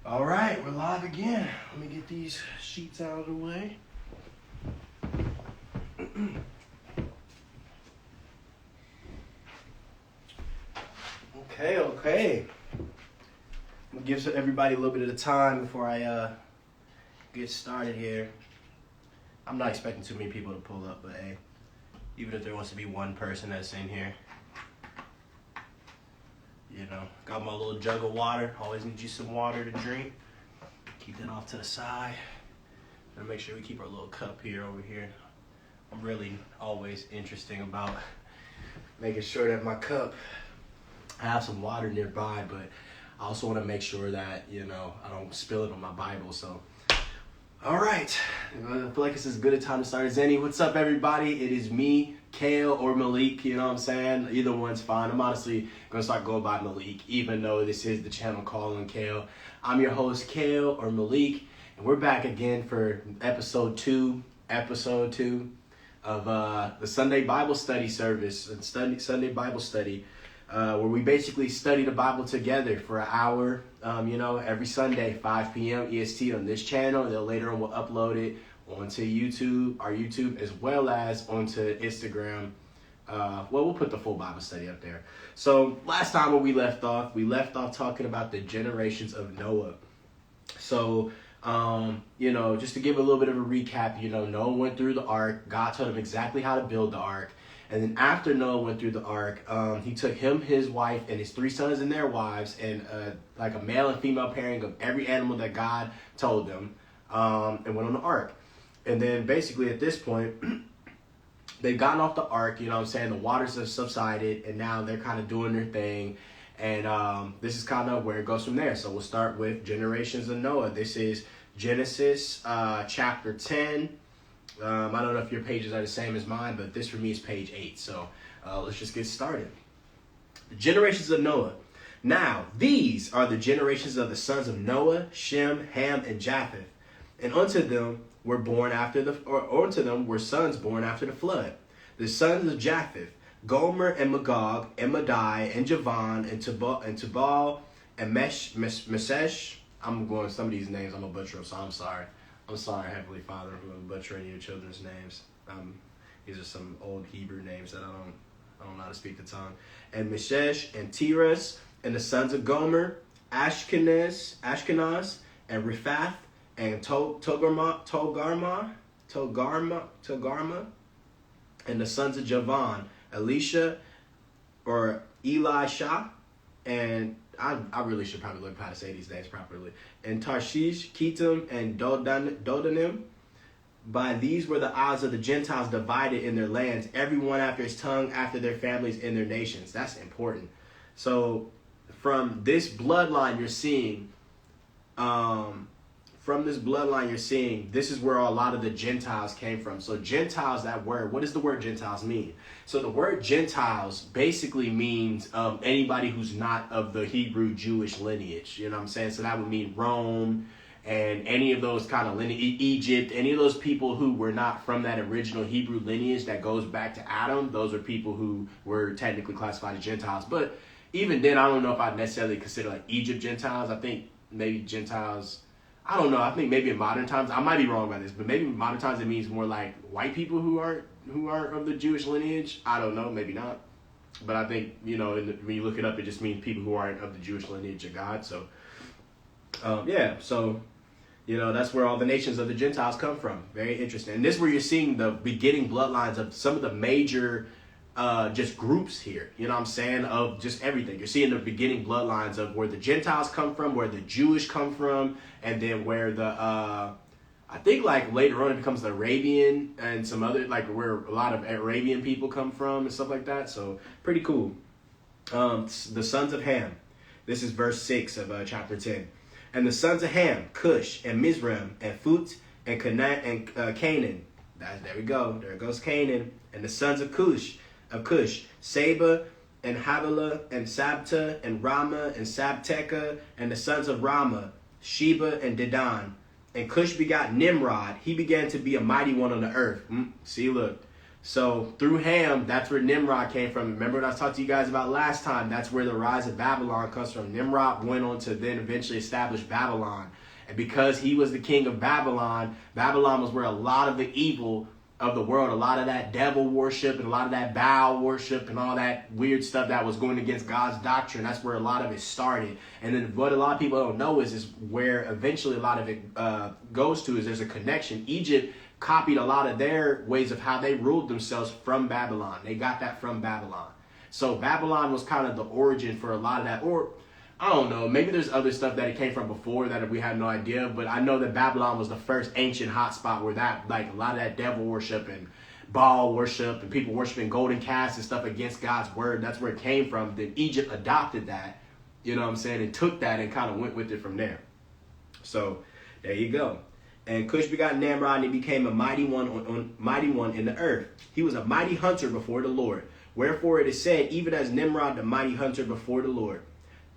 All right, we're live again. Let me get these sheets out of the way. Okay. I'm gonna give everybody a little bit of time before I get started here. I'm not expecting too many people to pull up, but hey, even if there wants to be one person that's in here, you know, got my little jug of water. Always need you some water to drink. Keep that off to the side. And make sure we keep our little cup here over here. I'm really always interesting about making sure that my cup, I have some water nearby, but I also want to make sure that, you know, I don't spill it on my Bible. So, all right. I feel like it's as good a time to start as any. What's up, everybody? It is me, Kale or Malik, you know what I'm saying? Either one's fine. I'm honestly going to start going by Malik, even though this is the channel calling Kale. I'm your host, Kale or Malik, and we're back again for episode two of the Sunday Bible study service and Sunday Bible study, where we basically study the Bible together for an hour, every Sunday, 5 p.m. EST on this channel. Then later on we'll upload it onto our YouTube, as well as onto Instagram. We'll put the full Bible study up there. So last time when we left off talking about the generations of Noah. So, just to give a little bit of a recap, Noah went through the ark. God told him exactly how to build the ark. And then after Noah went through the ark, he took him, his wife, and his 3 sons and their wives, and like a male and female pairing of every animal that God told them, and went on the ark. And then basically at this point, they've gotten off the ark, the waters have subsided, and now they're kind of doing their thing. And this is kind of where it goes from there. So we'll start with generations of Noah. This is Genesis chapter 10. I don't know if your pages are the same as mine, but this for me is page 8. So let's just get started. The generations of Noah. Now, these are the generations of the sons of Noah, Shem, Ham, and Japheth. And unto them were sons born after the flood. The sons of Japheth, Gomer and Magog and Madai and Javan and Tubal and Meshesh. I'm going some of these names I'm a butcher, so I'm sorry. I'm sorry, Heavenly Father, if I'm butchering your children's names. These are some old Hebrew names that I don't know how to speak the tongue. And Meshesh and Tiras and the sons of Gomer, Ashkenaz and Riphath and Togarma, and the sons of Javan, Elisha, and I really should probably look how to say these names properly, and Tarshish, Kitim, and Dodanim. By these were the isles of the Gentiles divided in their lands, everyone after his tongue, after their families and their nations. That's important. So from this bloodline you're seeing, this is where a lot of the Gentiles came from. So Gentiles, that word, what does the word Gentiles mean? So the word Gentiles basically means anybody who's not of the Hebrew Jewish lineage. You know what I'm saying? So that would mean Rome and any of those kind of lineage, Egypt, any of those people who were not from that original Hebrew lineage that goes back to Adam. Those are people who were technically classified as Gentiles. But even then, I don't know if I'd necessarily consider like Egypt Gentiles. I think maybe Gentiles, I don't know. I think maybe in modern times, I might be wrong about this, but maybe in modern times it means more like white people who aren't of the Jewish lineage. I don't know, maybe not. But I think, when you look it up, it just means people who aren't of the Jewish lineage of God. So, that's where all the nations of the Gentiles come from. Very interesting. And this is where you're seeing the beginning bloodlines of some of the major just groups here, of just everything. You're seeing the beginning bloodlines of where the Gentiles come from, where the Jewish come from, and then where I think like later on it becomes the Arabian and some other, like where a lot of Arabian people come from and stuff like that. So pretty cool. The sons of Ham. This is verse 6 of chapter 10. And the sons of Ham, Cush and Mizraim and Phut and Canaan. There we go. There goes Canaan. And the sons of Cush, Seba and Havilah and Sabta and Rama and Sabteka, and the sons of Rama, Sheba and Dedan. And Cush begot Nimrod. He began to be a mighty one on the earth. See, look. So through Ham, that's where Nimrod came from. Remember what I was talking to you guys about last time? That's where the rise of Babylon comes from. Nimrod went on to then eventually establish Babylon. And because he was the king of Babylon, Babylon was where a lot of the evil of the world, a lot of that devil worship and a lot of that Baal worship and all that weird stuff that was going against God's doctrine, that's where a lot of it started. And then what a lot of people don't know is where eventually a lot of it goes to is there's a connection. Egypt copied a lot of their ways of how they ruled themselves from Babylon. They got that from Babylon. So Babylon was kind of the origin for a lot of that. Or I don't know, maybe there's other stuff that it came from before that we had no idea, but I know that Babylon was the first ancient hotspot where that, like, a lot of that devil worship and Baal worship and people worshiping golden calves and stuff against God's word, that's where it came from. Then Egypt adopted that, you know what I'm saying, and took that and kind of went with it from there. So there you go. And Cush begot Nimrod, and he became a mighty one in the earth. He was a mighty hunter before the Lord. Wherefore it is said, even as Nimrod, the mighty hunter before the Lord.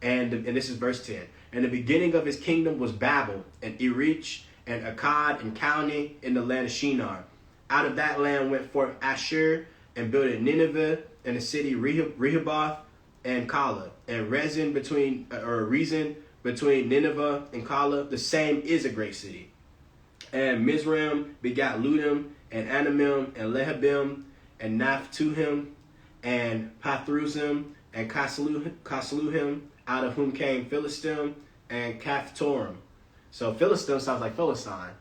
And this is verse 10. And the beginning of his kingdom was Babel, and Erech, and Akkad, and Calneh in the land of Shinar. Out of that land went forth Ashur, and built Nineveh, and the city Rehoboth, and Kala. And Rezin between Nineveh and Kala, the same is a great city. And Mizraim begat Ludim, and Anamim, and Lehabim, and Naphtuhim, and Pathruzim, and Casluhim, out of whom came Philistim and Caphtorim. So Philistim sounds like Philistine.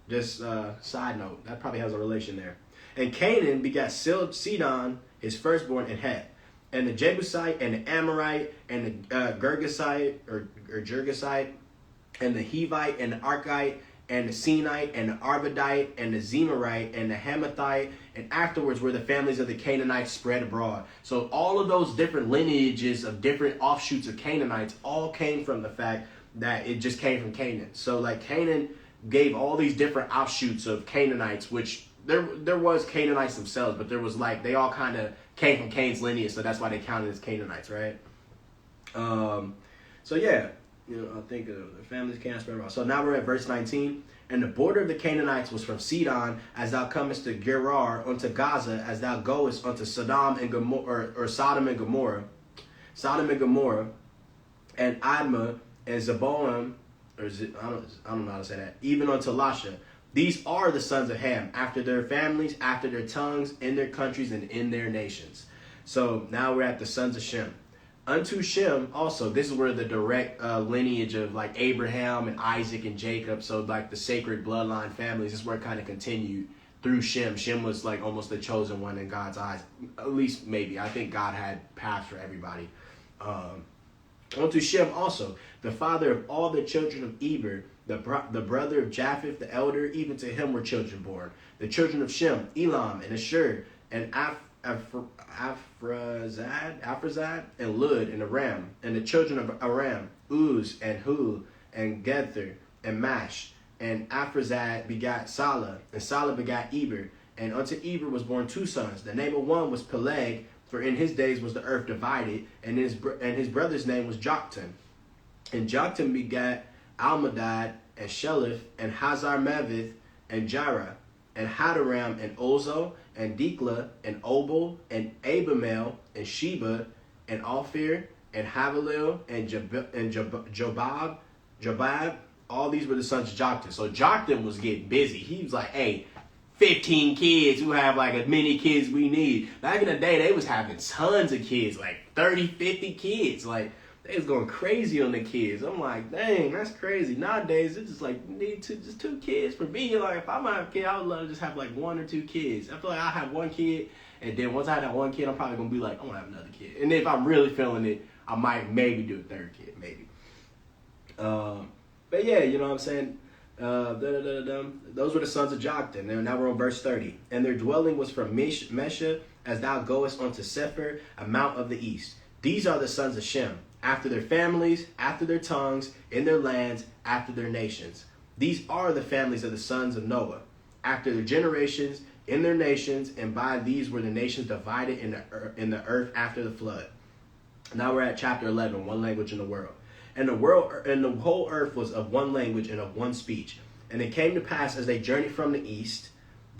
Just side note, that probably has a relation there. And Canaan begat Sidon, his firstborn, and Het. And the Jebusite, and the Amorite, and the Girgasite, or Jergasite, and the Hivite, and the Archite, and the Sinite, and the Arvadite, and the Zemarite, and the Hamathite, and afterwards were the families of the Canaanites spread abroad. So all of those different lineages of different offshoots of Canaanites all came from the fact that it just came from Canaan. So like Canaan gave all these different offshoots of Canaanites, which there was Canaanites themselves, but there was like, they all kind of came from Cain's lineage, so that's why they counted as Canaanites, right? So yeah. You know, I think the families can't spread around. So now we're at verse 19. And the border of the Canaanites was from Sidon, as thou comest to Gerar, unto Gaza, as thou goest unto Sodom and Gomorrah, or Sodom and Gomorrah, and Admah and Zeboim, or I don't know how to say that, even unto Lasha. These are the sons of Ham, after their families, after their tongues, in their countries, and in their nations. So now we're at the sons of Shem. Unto Shem also, this is where the direct lineage of like Abraham and Isaac and Jacob, so like the sacred bloodline families, this is where it kind of continued through Shem. Shem was like almost the chosen one in God's eyes, at least maybe. I think God had paths for everybody. Unto Shem also, the father of all the children of Eber, the brother of Japheth, the elder, even to him were children born. The children of Shem, Elam and Ashur, and Aphrazad, and Lud, and Aram. And the children of Aram, Uz, and Hul, and Gether, and Mash. And Aphrazad begat Salah, and Salah begat Eber. And unto Eber was born two sons. The name of one was Peleg, for in his days was the earth divided, and his brother's name was Joktan. And Joktan begat Almadad, and Sheleph, and Hazar-Maveth, and Jireh, and Hadaram, and Ozo, and Dikla, and Obal, and Abimael, and Sheba, and Ophir, and Havilil, and Jobab. All these were the sons of Joktan. So Joktan was getting busy. He was like, hey, 15 kids who have like as many kids we need. Back in the day, they was having tons of kids, like 30, 50 kids. Like, they was going crazy on the kids. I'm like, dang, that's crazy. Nowadays, it's just like, need just two kids. For me, like, if I'm a kid, I would love to just have like 1 or 2 kids. I feel like I have 1 kid, and then once I have that 1 kid, I'm probably going to be like, I want to have another kid. And then if I'm really feeling it, I might maybe do a 3rd kid, maybe. But yeah, you know what I'm saying? Those were the sons of Joktan. Now we're on verse 30. And their dwelling was from Mesha, as thou goest unto Sephir, a mount of the east. These are the sons of Shem, after their families, after their tongues, in their lands, after their nations. These are the families of the sons of Noah, after their generations, in their nations, and by these were the nations divided in the earth after the flood. Now we're at chapter 11, one language in the world. And the whole earth was of one language and of one speech. And it came to pass as they journeyed from the east,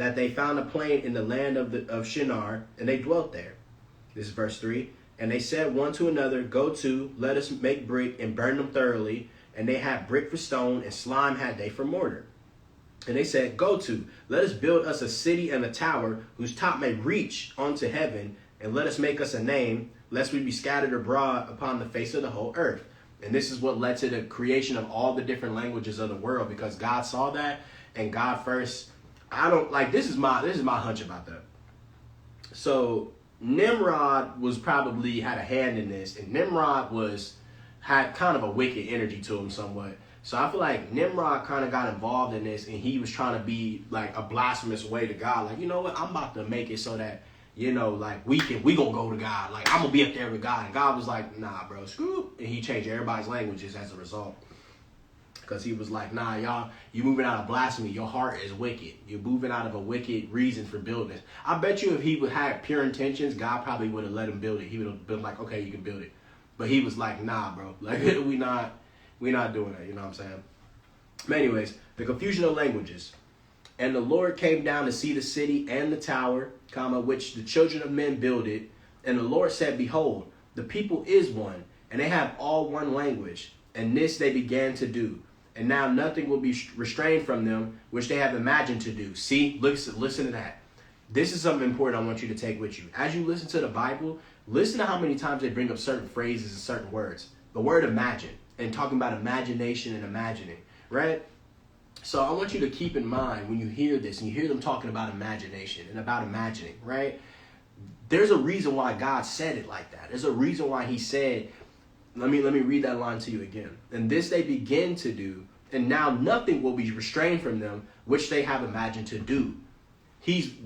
that they found a plain in the land of Shinar, and they dwelt there. This is verse 3. And they said one to another, go to, let us make brick and burn them thoroughly. And they had brick for stone, and slime had they for mortar. And they said, go to, let us build us a city and a tower, whose top may reach unto heaven, and let us make us a name, lest we be scattered abroad upon the face of the whole earth. And this is what led to the creation of all the different languages of the world, because God saw that, and God first, this is my hunch about that. So Nimrod was probably had a hand in this, and Nimrod had kind of a wicked energy to him somewhat. So I feel like Nimrod kind of got involved in this, and he was trying to be like a blasphemous way to God. Like, you know what? I'm about to make it so that, you know, like we gonna go to God. Like, I'm gonna be up there with God. And God was like, nah, bro, screw. And he changed everybody's languages as a result. Because he was like, nah, y'all, you moving out of blasphemy. Your heart is wicked. You're moving out of a wicked reason for building this. I bet you if he would have pure intentions, God probably would have let him build it. He would have been like, okay, you can build it. But he was like, nah, bro. Like, we not doing that. You know what I'm saying? But anyways, the confusion of languages. And the Lord came down to see the city and the tower, which the children of men builded. And the Lord said, behold, the people is one, and they have all one language. And this they began to do. And now nothing will be restrained from them, which they have imagined to do. See, listen to that. This is something important I want you to take with you. As you listen to the Bible, listen to how many times they bring up certain phrases and certain words. The word imagine, and talking about imagination and imagining, right? So I want you to keep in mind when you hear this and you hear them talking about imagination and about imagining, right? There's a reason why God said it like that. There's a reason why he said, let me read that line to you again. And this they begin to do, and now nothing will be restrained from them, which they have imagined to do.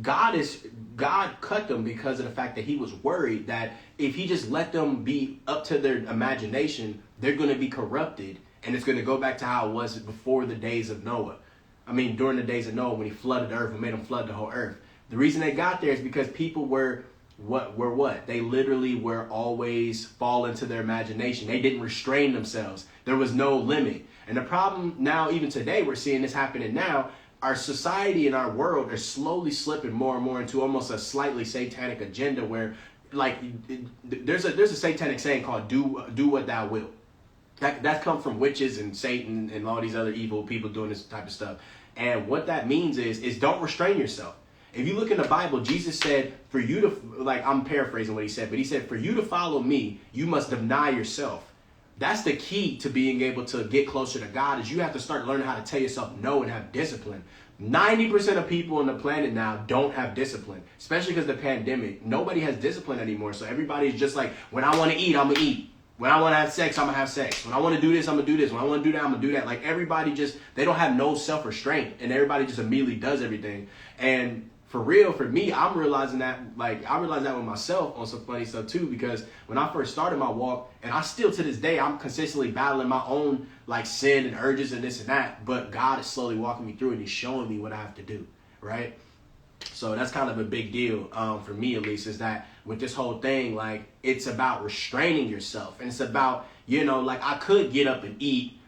God cut them because of the fact that he was worried that if he just let them be up to their imagination, they're going to be corrupted, and it's going to go back to how it was before the days of Noah. I mean, during the days of Noah, when he flooded the earth and made them flood the whole earth. The reason they got there is because people were what? They literally were always fall into their imagination. They didn't restrain themselves. There was no limit. And the problem now, even today, we're seeing this happening now. Our society and our world are slowly slipping more and more into almost a slightly satanic agenda where, like, there's a satanic saying called "do what thou wilt." That comes from witches and Satan and all these other evil people doing this type of stuff. And what that means is don't restrain yourself. If you look in the Bible, Jesus said, for you to, like, I'm paraphrasing what he said, but he said, for you to follow me, you must deny yourself. That's the key to being able to get closer to God, is you have to start learning how to tell yourself no and have discipline. 90% of people on the planet now don't have discipline, especially because of the pandemic. Nobody has discipline anymore. So everybody's just like, when I want to eat, I'm going to eat. When I want to have sex, I'm going to have sex. When I want to do this, I'm going to do this. When I want to do that, I'm going to do that. Like, everybody just, they don't have no self-restraint, and everybody just immediately does everything. And for real, for me, I'm realizing that, like, I realized that with myself on some funny stuff too, because when I first started my walk, and I still to this day, I'm consistently battling my own, like, sin and urges and this and that, but God is slowly walking me through it, and he's showing me what I have to do, right? So that's kind of a big deal for me, at least, is that with this whole thing, like, it's about restraining yourself, and it's about, you know, like, I could get up and eat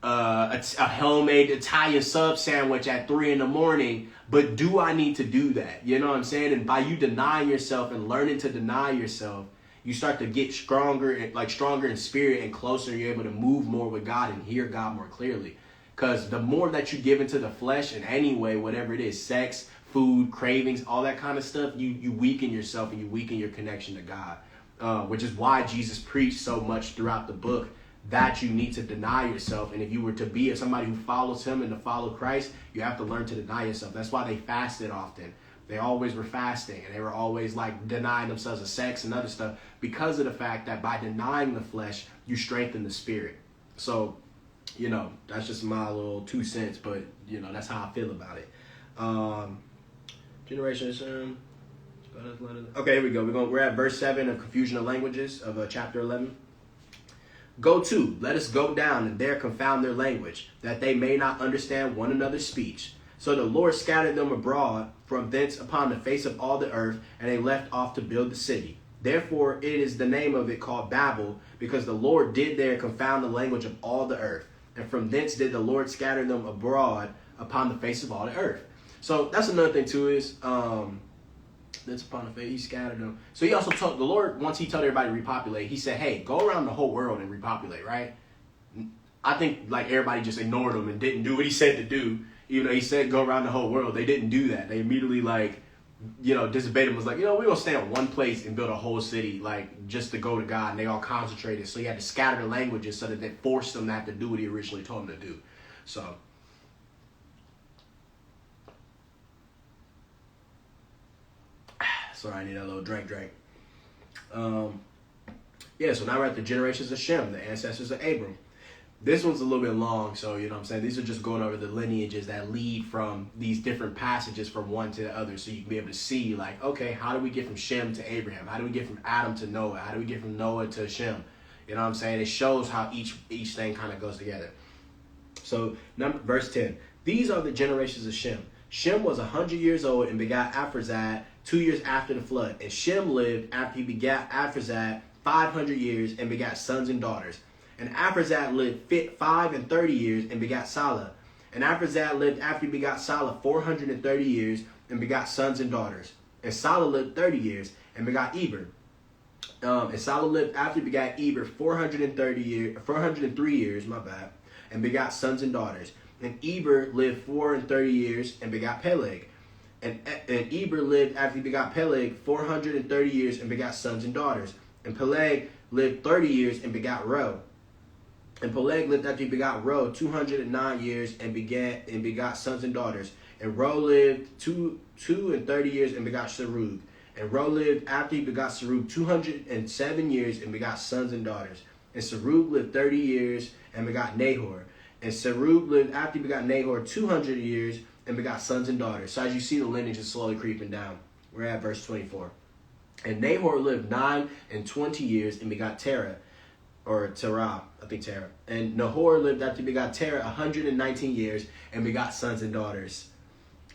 a homemade Italian sub sandwich at 3 a.m, but do I need to do that? You know what I'm saying? And by you denying yourself and learning to deny yourself, you start to get stronger in spirit and closer. You're able to move more with God and hear God more clearly. Because the more that you give into the flesh in any way, whatever it is, sex, food, cravings, all that kind of stuff, you weaken yourself and you weaken your connection to God. Which is why Jesus preached so much throughout the book that you need to deny yourself. And if you were to be somebody who follows him and to follow Christ, you have to learn to deny yourself. That's why they fasted often. They always were fasting, and they were always, like, denying themselves of sex and other stuff, because of the fact that by denying the flesh, you strengthen the spirit. So, you know, that's just my little 2 cents, but, you know, that's how I feel about it. Generation. Okay, here we go. We're at verse 7 of Confusion of Languages of chapter 11. Go to, let us go down and there confound their language, that they may not understand one another's speech. So the Lord scattered them abroad from thence upon the face of all the earth, and they left off to build the city. Therefore it is the name of it called Babel, because the Lord did there confound the language of all the earth. And from thence did the Lord scatter them abroad upon the face of all the earth. So that's another thing too is that's upon the faith he scattered them. So he also told the Lord, once he told everybody to repopulate, he said, hey, go around the whole world and repopulate, right? I think like everybody just ignored him and didn't do what he said to do. Even though he said go around the whole world, they didn't do that. They immediately disobeyed him, was like, we're going to stay in one place and build a whole city, like just to go to God. And they all concentrated. So he had to scatter the languages so that they forced them to have to do what he originally told them to do. So. Sorry, I need a little drink. Yeah, so now we're at the generations of Shem, the ancestors of Abram. This one's a little bit long, so you know what I'm saying? These are just going over the lineages that lead from these different passages from one to the other, so you can be able to see, like, okay, how do we get from Shem to Abraham? How do we get from Adam to Noah? How do we get from Noah to Shem? You know what I'm saying? It shows how each thing kind of goes together. So, verse 10. These are the generations of Shem. Shem was 100 years old and begot Arphaxad 2 years after the flood. And Shem lived after he begat Arphaxad 500 years and begat sons and daughters. And Arphaxad lived 5 and 30 years and begat Salah. And Arphaxad lived after he begat Salah 430 years and begat sons and daughters. And Salah lived 30 years and begot Eber. And Salah lived after he begat Eber 403 years, and begot sons and daughters. And Eber lived 430 years and begot Peleg. And Eber lived after he begot Peleg 430 years and begot sons and daughters. And Peleg lived 30 years and begot Reu. And Peleg lived after he begot Reu 209 years and begot sons and daughters. And Reu lived 230 years and begot Serug. And Reu lived after he begot Serug 207 years and begot sons and daughters. And Serug lived 30 years and begot Nahor. And Serug lived after he begot Nahor 200 years and begot sons and daughters. So as you see, the lineage is slowly creeping down. We're at verse 24. And Nahor lived 9 and 20 years and begot Terah. And Nahor lived after he begot Terah 119 years and begot sons and daughters.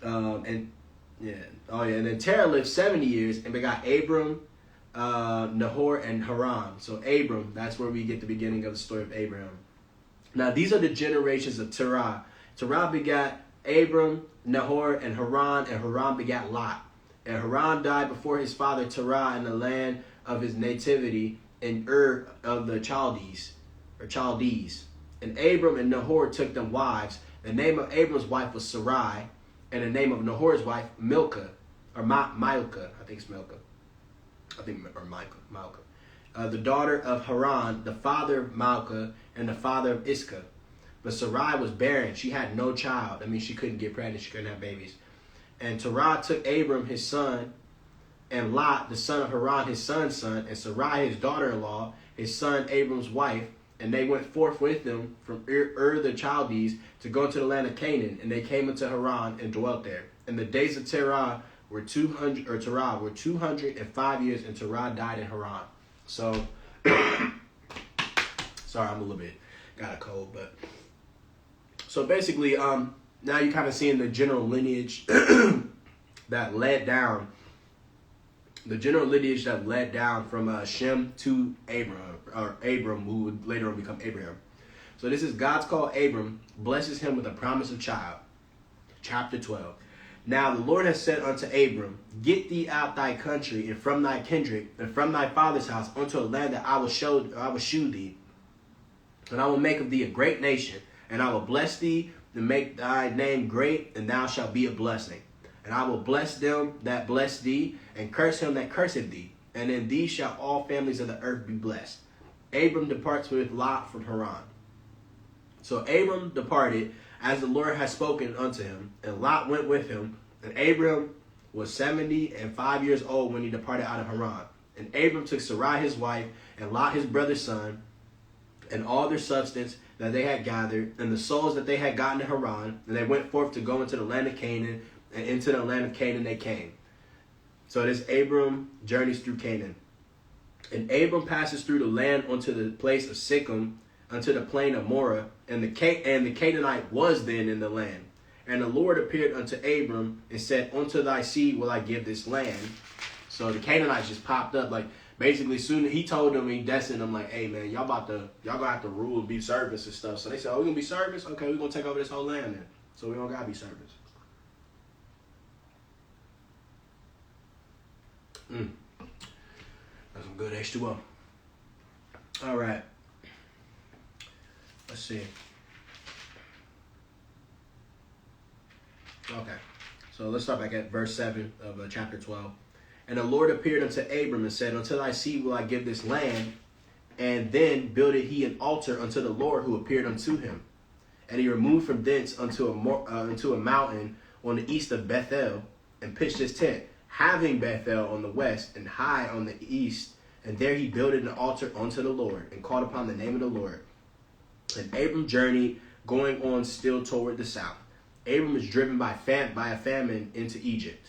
And then Terah lived 70 years and begot Abram, Nahor, and Haran. So Abram, that's where we get the beginning of the story of Abraham. Now these are the generations of Terah. Terah begat Abram, Nahor, and Haran begat Lot. And Haran died before his father Terah in the land of his nativity in Ur of the Chaldees. And Abram and Nahor took them wives. The name of Abram's wife was Sarai, and the name of Nahor's wife Milcah, or Milcah, I think it's Milcah. Milcah. The daughter of Haran, the father of Milcah, and the father of Iscah. But Sarai was barren. She had no child. That means she couldn't get pregnant. She couldn't have babies. And Terah took Abram, his son, and Lot, the son of Haran, his son's son, and Sarai, his daughter-in-law, his son Abram's wife, and they went forth with them from Ur the Chaldees to go into the land of Canaan, and they came into Haran and dwelt there. And the days of Terah were 205 years, and Terah died in Haran. So, sorry, I'm a little bit got a cold, but so basically, now you're kind of seeing the general lineage that led down. The general lineage that led down from Shem to Abram, who would later on become Abraham. So this is God's call Abram, blesses him with a promise of child. Chapter 12. Now the Lord has said unto Abram, get thee out thy country and from thy kindred and from thy father's house unto a land that I will shew thee. And I will make of thee a great nation, and I will bless thee and make thy name great, and thou shalt be a blessing. And I will bless them that bless thee, and curse him that curseth thee. And in thee shall all families of the earth be blessed. Abram departs with Lot from Haran. So Abram departed, as the Lord had spoken unto him, and Lot went with him. And Abram was 75 years old when he departed out of Haran. And Abram took Sarai his wife, and Lot his brother's son, and all their substance that they had gathered, and the souls that they had gotten in Haran, and they went forth to go into the land of Canaan, and into the land of Canaan they came. So this Abram journeys through Canaan. And Abram passes through the land unto the place of Sikkim, unto the plain of Moreh, and the Canaanite was then in the land. And the Lord appeared unto Abram and said, unto thy seed will I give this land. So the Canaanites just popped up, like basically soon he told them, he destined them, like, hey man, y'all gonna have to rule and be servants and stuff. So they said, oh, we're gonna be servants? Okay, we're gonna take over this whole land then. So we don't gotta be servants. That's some good H2O. All right. Let's see. Okay. So let's start back at verse 7 of chapter 12. And the Lord appeared unto Abram and said, Until thy seed will I give this land. And then builded he an altar unto the Lord who appeared unto him. And he removed from thence unto a mountain on the east of Bethel, and pitched his tent, having Bethel on the west and Hai on the east. And there he builded an altar unto the Lord, and called upon the name of the Lord. And Abram journeyed, going on still toward the south. Abram was driven by a famine into Egypt.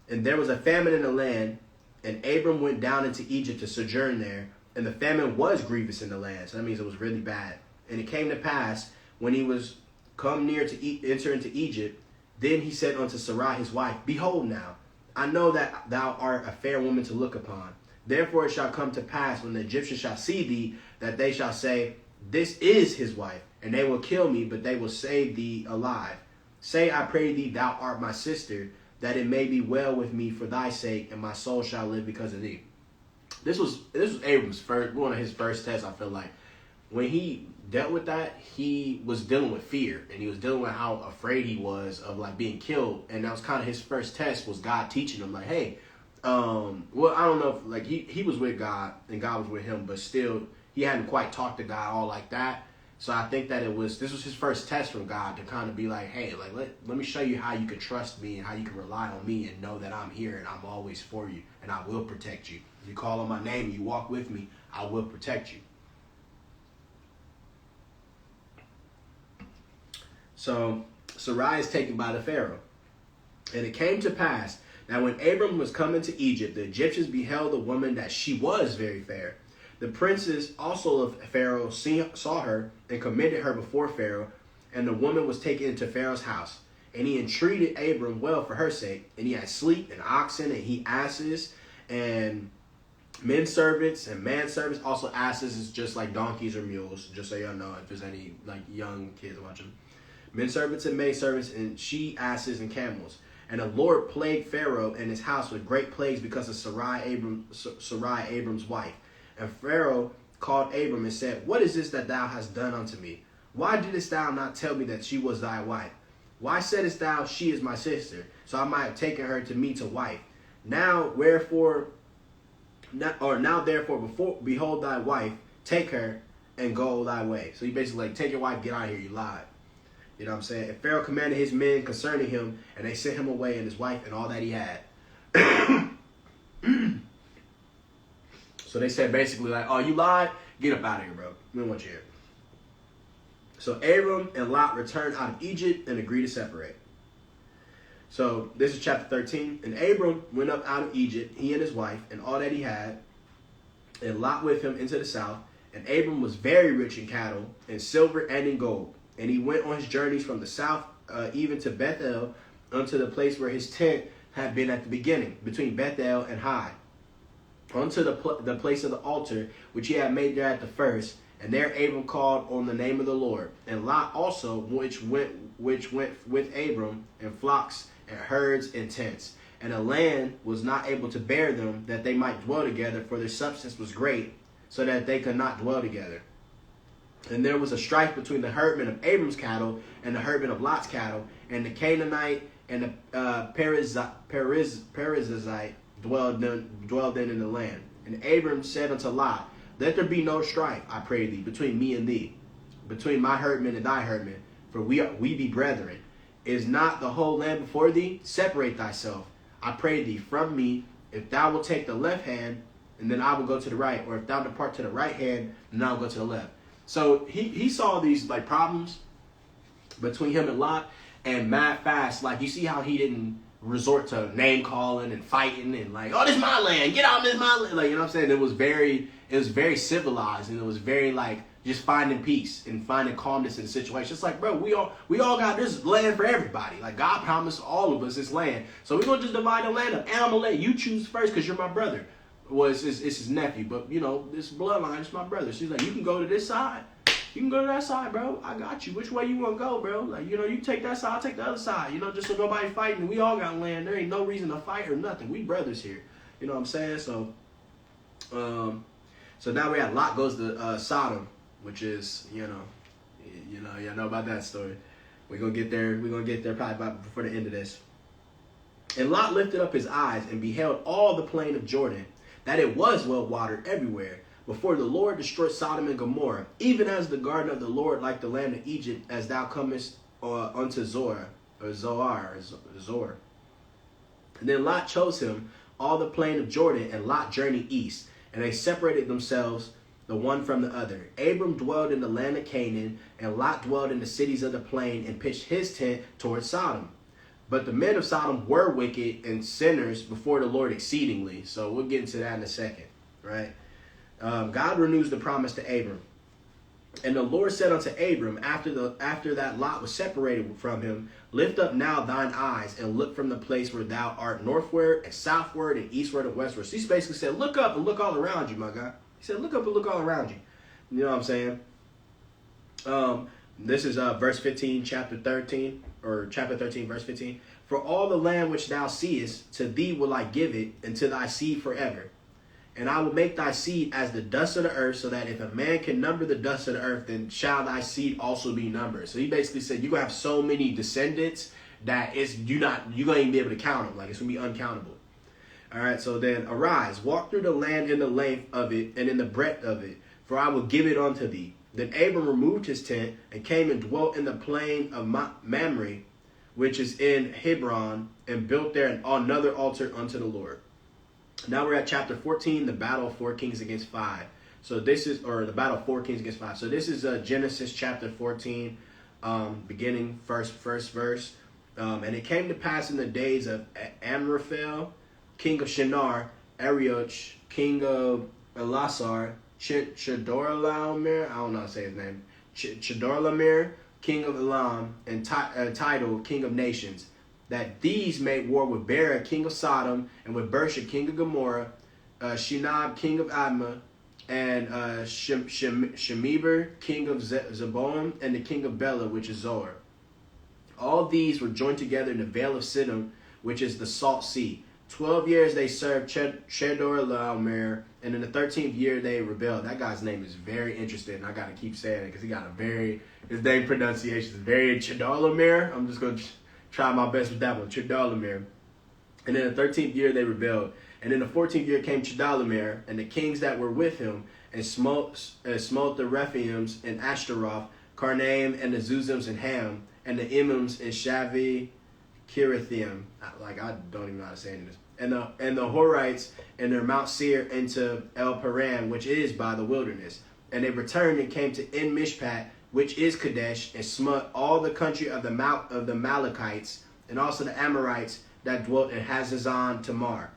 And there was a famine in the land, and Abram went down into Egypt to sojourn there. And the famine was grievous in the land. So that means it was really bad. And it came to pass, when he was come near to enter into Egypt, then he said unto Sarai his wife, Behold now, I know that thou art a fair woman to look upon. Therefore it shall come to pass, when the Egyptians shall see thee, that they shall say, This is his wife. And they will kill me, but they will save thee alive. Say, I pray thee, thou art my sister, that it may be well with me for thy sake, and my soul shall live because of thee. This was Abram's one of his first tests, I feel like. When he dealt with that, he was dealing with fear, and he was dealing with how afraid he was of like being killed. And that was kind of his first test, was God teaching him like, hey, well, I don't know if like he was with God and God was with him, but still he hadn't quite talked to God all like that. So I think that this was his first test from God to kind of be like, hey, like let me show you how you can trust me and how you can rely on me and know that I'm here and I'm always for you and I will protect you. If you call on my name and you walk with me, I will protect you. So Sarai is taken by the Pharaoh. And it came to pass that when Abram was coming to Egypt, the Egyptians beheld the woman that she was very fair. The princes also of Pharaoh saw her and commended her before Pharaoh, and the woman was taken into Pharaoh's house. And he entreated Abram well for her sake, and he had sleep and oxen and he asses and men servants and manservants. Also asses is just like donkeys or mules, just so y'all know if there's any like young kids watching. Men servants and maid servants and she asses and camels. And the Lord plagued Pharaoh and his house with great plagues because of Sarai, Abram's wife. And Pharaoh called Abram and said, What is this that thou hast done unto me? Why didst thou not tell me that she was thy wife? Why saidst thou, She is my sister, so I might have taken her to me to wife? Now therefore, behold thy wife, take her and go thy way. So he basically like, take your wife, get out of here, you lied. You know what I'm saying? And Pharaoh commanded his men concerning him, and they sent him away and his wife and all that he had. So they said basically like, oh, you lied? Get up out of here, bro. We don't want you here. So Abram and Lot returned out of Egypt and agreed to separate. So this is chapter 13. And Abram went up out of Egypt, he and his wife, and all that he had, and Lot with him into the south. And Abram was very rich in cattle, in silver, and in gold. And he went on his journeys from the south, even to Bethel, unto the place where his tent had been at the beginning, between Bethel and Hai, unto the place of the altar, which he had made there at the first. And there Abram called on the name of the Lord. And Lot also, which went with Abram, and flocks and herds and tents. And the land was not able to bear them, that they might dwell together, for their substance was great, so that they could not dwell together. And there was a strife between the herdmen of Abram's cattle and the herdmen of Lot's cattle. And the Canaanite and the Perizzite dwelled then in the land. And Abram said unto Lot, Let there be no strife, I pray thee, between me and thee, between my herdmen and thy herdmen, for we be brethren. Is not the whole land before thee? Separate thyself, I pray thee, from me. If thou wilt take the left hand, and then I will go to the right. Or if thou depart to the right hand, then I will go to the left. So he saw these like problems between him and Lot, and mad fast, like you see how he didn't resort to name calling and fighting and like, oh, this is my land, get out, this is my land. Like, you know what I'm saying? It was very civilized, and it was very like just finding peace and finding calmness in the situation. It's like, bro, we all got this land for everybody. Like God promised all of us this land. So we're gonna just divide the land up. And I'm gonna let you choose first because you're my brother. Well, it's his nephew, but you know, this bloodline is my brother. She's like, you can go to this side. You can go to that side, bro. I got you. Which way you want to go, bro? Like, you know, you take that side, I'll take the other side. You know, just so nobody fighting. We all got land. There ain't no reason to fight or nothing. We brothers here. You know what I'm saying? So, so now we're at Lot goes to Sodom, which is, you know about that story. We're gonna get there. We're gonna get there probably about before the end of this. And Lot lifted up his eyes and beheld all the plain of Jordan, that it was well watered everywhere, before the Lord destroyed Sodom and Gomorrah, even as the garden of the Lord, like the land of Egypt, as thou comest unto Zoar. And then Lot chose him all the plain of Jordan, and Lot journeyed east, and they separated themselves the one from the other. Abram dwelled in the land of Canaan, and Lot dwelled in the cities of the plain, and pitched his tent toward Sodom. But the men of Sodom were wicked and sinners before the Lord exceedingly. So we'll get into that in a second, right? God renews the promise to Abram. And the Lord said unto Abram, after that Lot was separated from him, lift up now thine eyes and look from the place where thou art, northward and southward and eastward and westward. So he basically said, look up and look all around you, my guy. He said, look up and look all around you. You know what I'm saying? This is verse 15, chapter 13, verse 15. For all the land which thou seest, to thee will I give it, and to thy seed forever. And I will make thy seed as the dust of the earth, so that if a man can number the dust of the earth, then shall thy seed also be numbered. So he basically said, you're going to have so many descendants that you're going to even be able to count them. Like, it's going to be uncountable. All right, so then arise, walk through the land in the length of it and in the breadth of it, for I will give it unto thee. Then Abram removed his tent and came and dwelt in the plain of Mamre, which is in Hebron, and built there another altar unto the Lord. Now we're at chapter 14, the battle of 4 kings against 5. So this is, or the battle of 4 kings against 5. So this is Genesis chapter 14, beginning first verse. And it came to pass in the days of Amraphel, king of Shinar, Arioch, king of Elasar, Chedorlaomer, I don't know how to say his name, Chedorlaomer, king of Elam, and Tidal, king of nations, that these made war with Bera, king of Sodom, and with Bersha, king of Gomorrah, Shinab, king of Admah, and Shemeber, king of Zeboim, and the king of Bela, which is Zoar. All these were joined together in the vale of Siddim, which is the salt sea. 12 years they served Chedorlaomer, and in the 13th year they rebelled. That guy's name is very interesting, and I got to keep saying it because he got his name pronunciation is very Chedorlaomer. I'm just going to try my best with that one, Chedorlaomer. And in the 13th year they rebelled. And in the 14th year came Chedorlaomer, and the kings that were with him, and smote the Rephaims and Ashtaroth, Karnaim, and the Zuzims and Ham, and the Emims and Shavi, Kirathim, like I don't even know how to say any of this, and the Horites and their Mount Seir into El Paran, which is by the wilderness. And they returned and came to En Mishpat, which is Kadesh, and smote all the country of the Malachites, and also the Amorites that dwelt in Hazazon Tamar.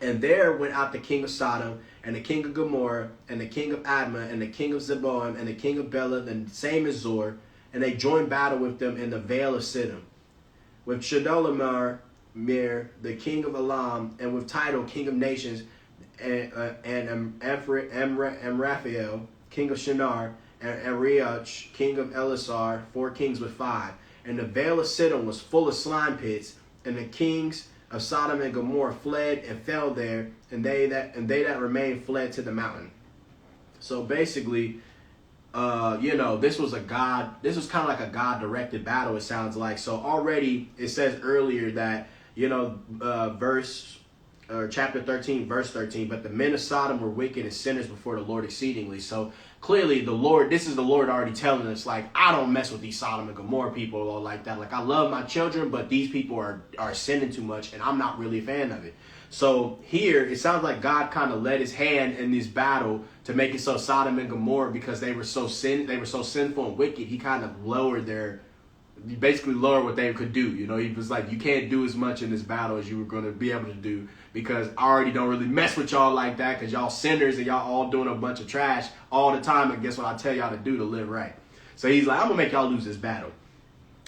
And there went out the king of Sodom, and the king of Gomorrah, and the king of Admah, and the king of Zeboim, and the king of Bela, the same as Zor, and they joined battle with them in the vale of Siddim. With Chedorlaomer, the king of Elam, and with Tidal, king of nations, and Amraphel, king of Shinar, and Arioch, king of Elasar, 4 kings with 5. And the vale of Siddim was full of slime pits, and the kings of Sodom and Gomorrah fled and fell there, and they that remained fled to the mountain. So basically, this was kind of like a God-directed battle, it sounds like. So already it says earlier that, chapter 13, verse 13, but the men of Sodom were wicked and sinners before the Lord exceedingly. So clearly this is the Lord already telling us, like, I don't mess with these Sodom and Gomorrah people or like that. Like, I love my children, but these people are sinning too much, and I'm not really a fan of it. So here, it sounds like God kind of led his hand in this battle to make it so Sodom and Gomorrah, because they were so sinful and wicked, he kind of basically lowered what they could do. He was like, you can't do as much in this battle as you were going to be able to do, because I already don't really mess with y'all like that, because y'all sinners and y'all all doing a bunch of trash all the time, and guess what I tell y'all to do to live right. So he's like, I'm going to make y'all lose this battle.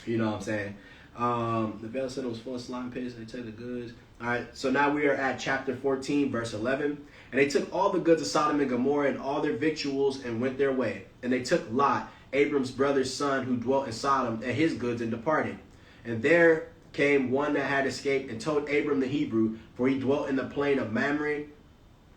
You know what I'm saying? The vale said it was full of slime pits, and they took the goods. All right, so now we are at chapter 14, verse 11. And they took all the goods of Sodom and Gomorrah and all their victuals and went their way. And they took Lot, Abram's brother's son, who dwelt in Sodom, and his goods, and departed. And there came one that had escaped and told Abram the Hebrew, for he dwelt in the plain of Mamre,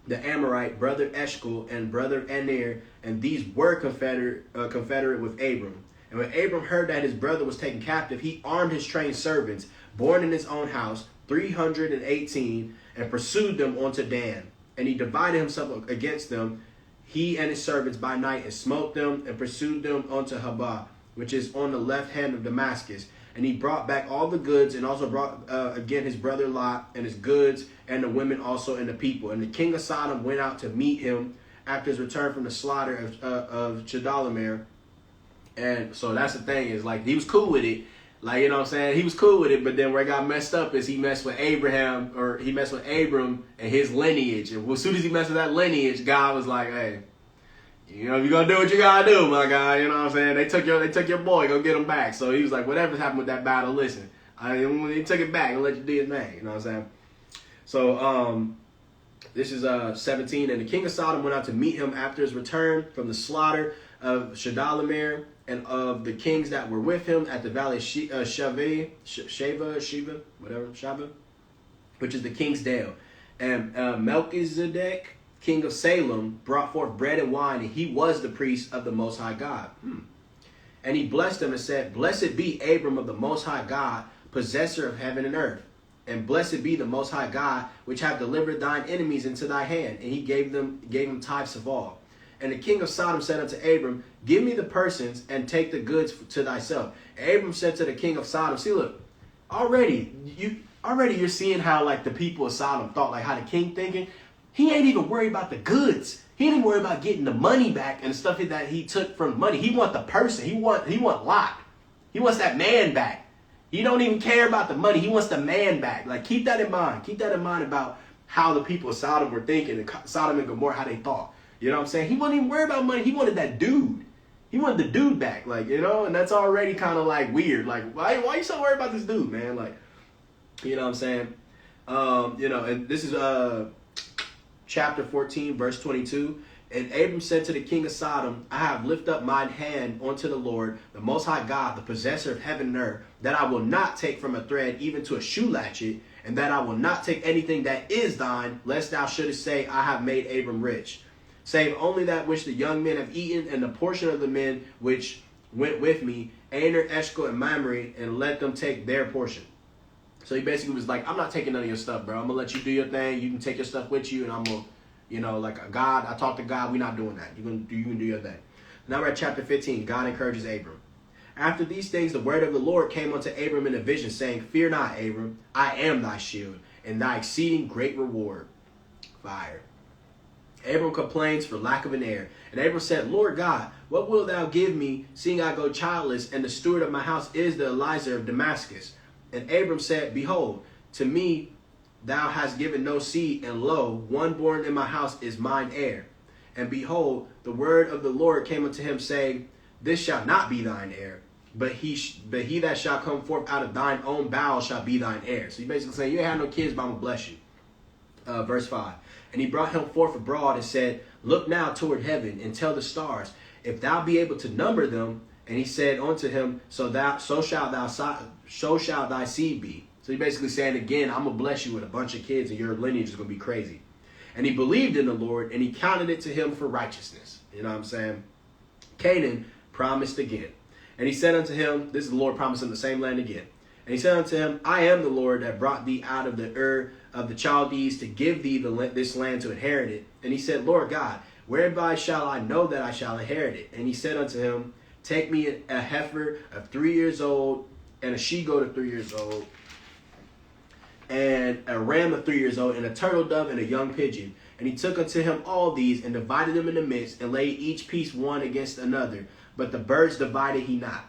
the Amorite, brother Eshcol, and brother Aner, and these were confederate with Abram. And when Abram heard that his brother was taken captive, he armed his trained servants, born in his own house, 318, and pursued them unto Dan. And he divided himself against them, he and his servants by night, and smote them, and pursued them unto Habah, which is on the left hand of Damascus. And he brought back all the goods, and also brought again his brother Lot, and his goods, and the women also, and the people. And the king of Sodom went out to meet him after his return from the slaughter of Chedorlaomer. And so that's the thing, is like, he was cool with it. Like, you know what I'm saying? He was cool with it, but then where it got messed up is he messed with Abram and his lineage. And as soon as he messed with that lineage, God was like, hey, you know, you're going to do what you got to do, my guy. You know what I'm saying? They took your boy, go get him back. So he was like, whatever's happened with that battle, listen. He took it back and let you do your thing. You know what I'm saying? So this is 17. And the king of Sodom went out to meet him after his return from the slaughter of Chedorlaomer, and of the kings that were with him at the valley of Shava, which is the king's dale. And Melchizedek, king of Salem, brought forth bread and wine, and he was the priest of the Most High God. And he blessed him and said, Blessed be Abram of the Most High God, possessor of heaven and earth. And blessed be the Most High God, which have delivered thine enemies into thy hand. And he gave them tithes of all. And the king of Sodom said unto Abram, Give me the persons, and take the goods to thyself. And Abram said to the king of Sodom, see, look, already you're seeing how, like, the people of Sodom thought, like how the king thinking. He ain't even worried about the goods. He ain't even worried about getting the money back and stuff that he took from money. He want the person. He want Lot. He wants that man back. He don't even care about the money. He wants the man back. Like, keep that in mind. Keep that in mind about how the people of Sodom were thinking, and Sodom and Gomorrah, how they thought. You know what I'm saying? He wasn't even worried about money. He wanted that dude. He wanted the dude back, like, you know, and that's already kind of like weird. Like, why you so worried about this dude, man? Like, you know what I'm saying? You know, and this is chapter 14, verse 22. And Abram said to the king of Sodom, I have lifted up mine hand unto the Lord, the Most High God, the possessor of heaven and earth, that I will not take from a thread even to a shoe latchet, and that I will not take anything that is thine, lest thou shouldest say, I have made Abram rich. Save only that which the young men have eaten, and the portion of the men which went with me, Aner, Eshcol, and Mamre, and let them take their portion. So he basically was like, I'm not taking none of your stuff, bro. I'm going to let you do your thing. You can take your stuff with you, and I'm going to, you know, like God, I talked to God. We're not doing that. You can do your thing. Now we're at chapter 15. God encourages Abram. After these things, the word of the Lord came unto Abram in a vision, saying, Fear not, Abram. I am thy shield, and thy exceeding great reward. Fire. Abram complains for lack of an heir. And Abram said, Lord God, what wilt thou give me, seeing I go childless, and the steward of my house is the Eliezer of Damascus? And Abram said, Behold, to me thou hast given no seed, and lo, one born in my house is mine heir. And behold, the word of the Lord came unto him, saying, This shall not be thine heir, but he that shall come forth out of thine own bowels shall be thine heir. So you basically saying, you ain't have no kids, but I'm going to bless you. Verse 5. And he brought him forth abroad and said, Look now toward heaven and tell the stars, if thou be able to number them. And he said unto him, So shall thy seed be. So he's basically saying again, I'm going to bless you with a bunch of kids, and your lineage is going to be crazy. And he believed in the Lord, and he counted it to him for righteousness. You know what I'm saying? Canaan promised again. And he said unto him, this is the Lord promising the same land again. And he said unto him, I am the Lord that brought thee out of the Ur of the Chaldees to give thee this land to inherit it. And he said, Lord God, whereby shall I know that I shall inherit it? And he said unto him, Take me a heifer of 3 years old, and a she-goat of 3 years old, and a ram of 3 years old, and a turtle dove, and a young pigeon. And he took unto him all these, and divided them in the midst, and laid each piece one against another. But the birds divided he not.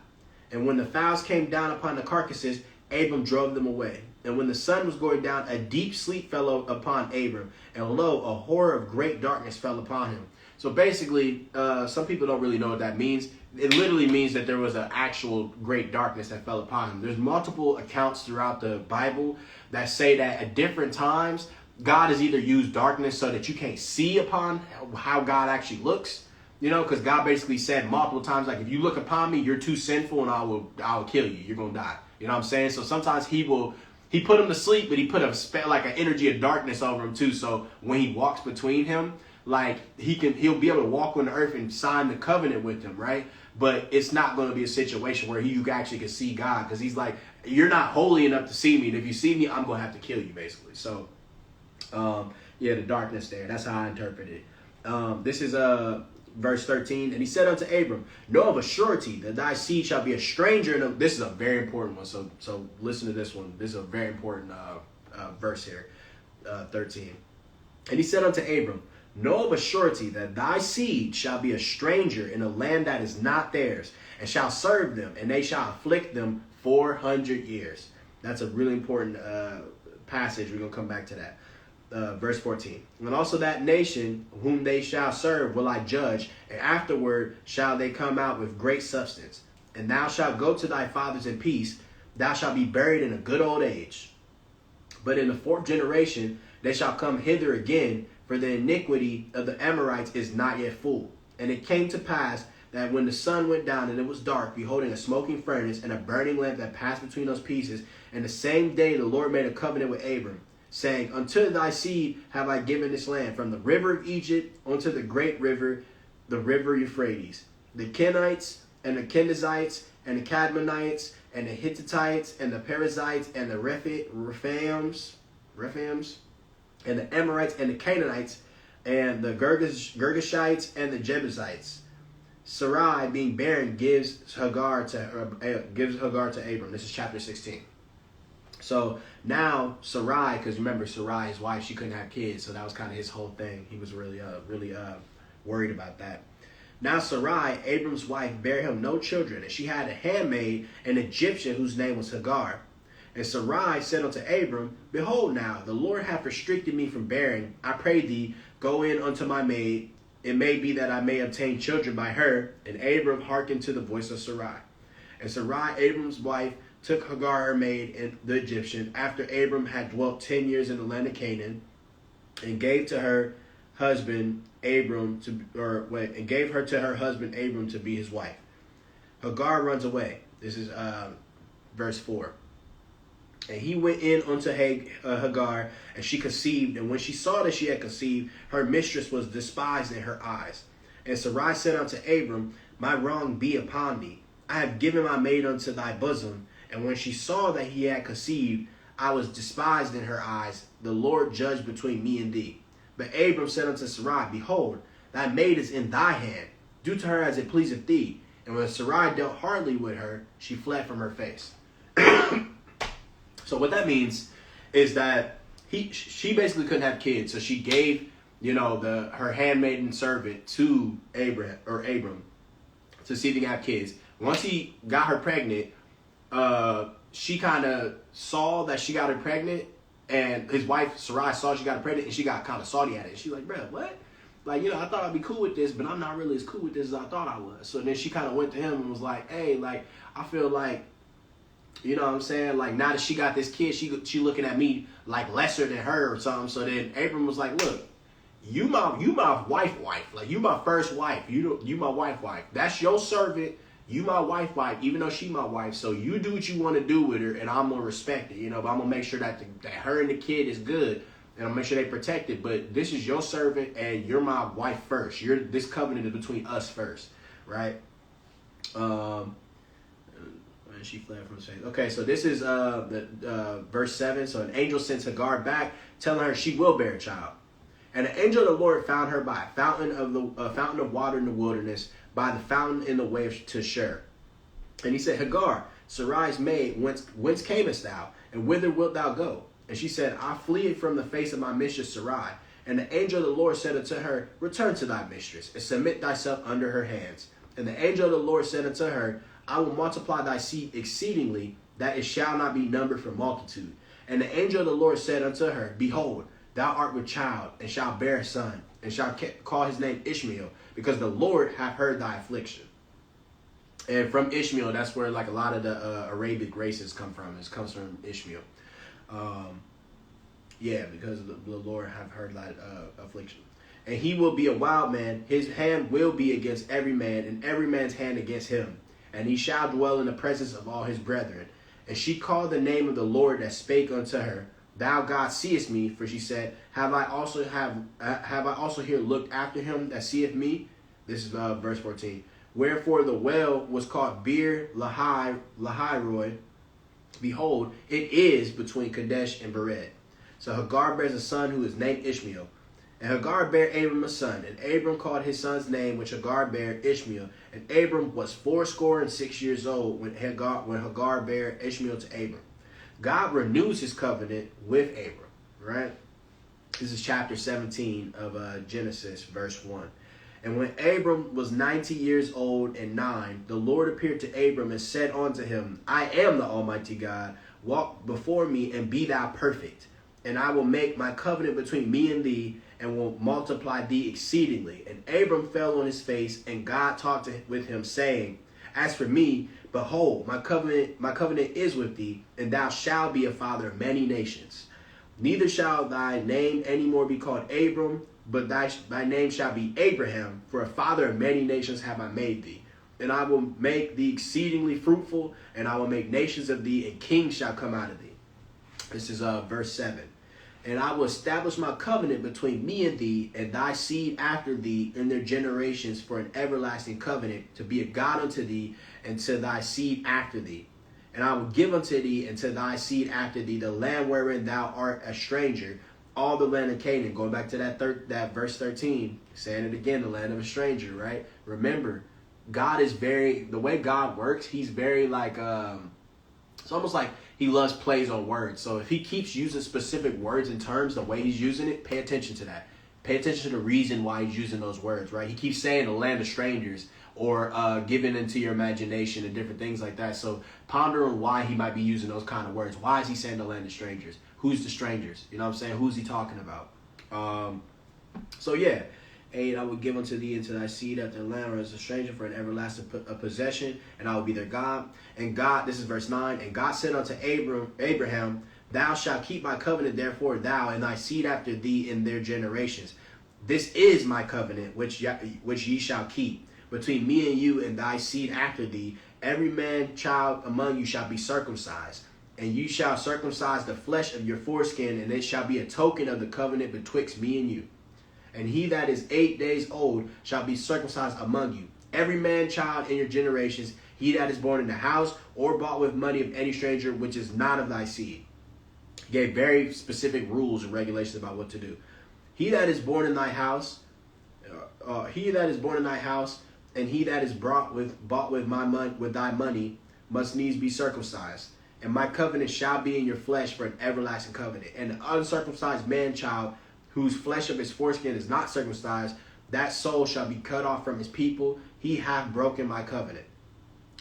And when the fowls came down upon the carcasses, Abram drove them away. And when the sun was going down, a deep sleep fell upon Abram. And lo, a horror of great darkness fell upon him. So basically, some people don't really know what that means. It literally means that there was an actual great darkness that fell upon him. There's multiple accounts throughout the Bible that say that at different times, God has either used darkness so that you can't see upon how God actually looks, You know, because God basically said multiple times, like, if you look upon me, you're too sinful, and I will kill you. You're gonna die. You know what I'm saying? So sometimes he put him to sleep, but he put like an energy of darkness over him too. So when he walks between him, like he'll be able to walk on the earth and sign the covenant with him, right? But it's not going to be a situation where you actually can see God, because he's like, you're not holy enough to see me, and if you see me, I'm going to have to kill you, basically. So, yeah, the darkness there. That's how I interpret it. This is verse 13. And he said unto Abram, know of a surety that thy seed shall be a stranger. This is a very important one. So listen to this one. This is a very important verse here, 13. And he said unto Abram, know of a surety that thy seed shall be a stranger in a land that is not theirs, and shall serve them, and they shall afflict them 400 years. That's a really important passage. We're going to come back to that. Verse 14. And also that nation whom they shall serve will I judge, and afterward shall they come out with great substance. And thou shalt go to thy fathers in peace. Thou shalt be buried in a good old age. But in the fourth generation they shall come hither again, for the iniquity of the Amorites is not yet full. And it came to pass that when the sun went down and it was dark, beholding a smoking furnace and a burning lamp that passed between those pieces, and the same day the Lord made a covenant with Abram, saying, unto thy seed have I given this land, from the river of Egypt unto the great river, the river Euphrates. The Kenites and the Kenizzites and the Cadmonites and the Hittites and the Perizzites and the Rephaims and the Amorites and the Canaanites and the Girgashites and the Jebusites. Sarai, being barren, gives Hagar to Abram. This is chapter 16. So now Sarai, because remember Sarai, his wife, she couldn't have kids, so that was kind of his whole thing. He was really worried about that. Now Sarai, Abram's wife, bare him no children, and she had a handmaid, an Egyptian, whose name was Hagar. And Sarai said unto Abram, behold now, the Lord hath restricted me from bearing. I pray thee, go in unto my maid. It may be that I may obtain children by her. And Abram hearkened to the voice of Sarai. And Sarai, Abram's wife, took Hagar her maid, and the Egyptian, after Abram had dwelt 10 years in the land of Canaan, and gave to her husband Abram and gave her to her husband Abram to be his wife. Hagar runs away. This is verse 4. And he went in unto Hagar, and she conceived. And when she saw that she had conceived, her mistress was despised in her eyes. And Sarai said unto Abram, my wrong be upon thee. I have given my maid unto thy bosom. And when she saw that he had conceived, I was despised in her eyes. The Lord judged between me and thee. But Abram said unto Sarai, behold, thy maid is in thy hand. Do to her as it pleaseth thee. And when Sarai dealt hardly with her, she fled from her face. So what that means is that she basically couldn't have kids, so she gave, her handmaiden servant to Abram to see if he could have kids. Once he got her pregnant, she kind of saw that she got her pregnant, and his wife Sarai saw she got her pregnant, and she got kind of salty at it. She's like, bro, what? Like, I thought I'd be cool with this, but I'm not really as cool with this as I thought I was. So then she kind of went to him and was like, hey, like, I feel like, you know what I'm saying? Like, now that she got this kid, she looking at me like lesser than her or something. So then Abram was like, look, you my wife. Like, you my first wife. You my wife. That's your servant. You my wife, even though she my wife. So you do what you want to do with her, and I'm going to respect it, But I'm going to make sure that her and the kid is good, and I'm going to make sure they protect it. But this is your servant, and you're my wife first. This covenant is between us first, right? And she fled from his face. Okay, so this is verse 7. So an angel sends Hagar back, telling her she will bear a child. And the angel of the Lord found her by a fountain of water in the wilderness, by the fountain in the way to Shur. And he said, Hagar, Sarai's maid, whence camest thou, and whither wilt thou go? And she said, I flee from the face of my mistress Sarai. And the angel of the Lord said unto her, return to thy mistress, and submit thyself under her hands. And the angel of the Lord said unto her, I will multiply thy seed exceedingly, that it shall not be numbered for multitude. And the angel of the Lord said unto her, behold, thou art with child, and shalt bear a son, and shalt call his name Ishmael, because the Lord hath heard thy affliction. And from Ishmael, that's where like a lot of the Arabic races come from. It comes from Ishmael. Because the Lord hath heard thy affliction. And he will be a wild man. His hand will be against every man, and every man's hand against him. And he shall dwell in the presence of all his brethren. And she called the name of the Lord that spake unto her, Thou God seest me, for she said, Have I also here looked after him that seeth me? This is verse 14. Wherefore the well was called Bir Lahai-roi. Behold, it is between Kadesh and Bered. So Hagar bears a son who is named Ishmael. And Hagar bare Abram a son, and Abram called his son's name, which Hagar bare Ishmael. And Abram was 86 years old when Hagar bare Ishmael to Abram. God renews his covenant with Abram, right? This is chapter 17 of Genesis, verse 1. And when Abram was 90 years old and 9, the Lord appeared to Abram and said unto him, I am the Almighty God. Walk before me and be thou perfect. And I will make my covenant between me and thee, and will multiply thee exceedingly. And Abram fell on his face, and God talked with him, saying, As for me, behold, my covenant is with thee, and thou shalt be a father of many nations. Neither shall thy name any more be called Abram, but thy name shall be Abraham, for a father of many nations have I made thee. And I will make thee exceedingly fruitful, and I will make nations of thee, and kings shall come out of thee. This is verse 7. And I will establish my covenant between me and thee, and thy seed after thee in their generations, for an everlasting covenant, to be a God unto thee, and to thy seed after thee. And I will give unto thee and to thy seed after thee the land wherein thou art a stranger, all the land of Canaan. Going back to that verse 13, saying it again, the land of a stranger, right? Remember, God is the way God works, he's very like, it's almost like he loves plays on words. So if he keeps using specific words and terms, the way he's using it, pay attention to that. Pay attention to the reason why he's using those words, right? He keeps saying the land of strangers, or giving into your imagination and different things like that. So ponder on why he might be using those kind of words. Why is he saying the land of strangers? Who's the strangers? You know what I'm saying? Who's he talking about? So yeah. 8, I will give unto thee and to thy seed after the land as a stranger for an everlasting possession, and I will be their God. And God, this is verse 9, and God said unto Abraham, Thou shalt keep my covenant, therefore thou and thy seed after thee in their generations. This is my covenant which ye shall keep between me and you and thy seed after thee. Every man child among you shall be circumcised, and you shall circumcise the flesh of your foreskin, and it shall be a token of the covenant betwixt me and you. And he that is 8 days old shall be circumcised among you. Every man child in your generations, he that is born in the house or bought with money of any stranger, which is not of thy seed. He gave very specific rules and regulations about what to do. He that is born in thy house, and he that is bought with my money, with thy money, must needs be circumcised. And my covenant shall be in your flesh for an everlasting covenant. And the uncircumcised man child, whose flesh of his foreskin is not circumcised, that soul shall be cut off from his people. He hath broken my covenant.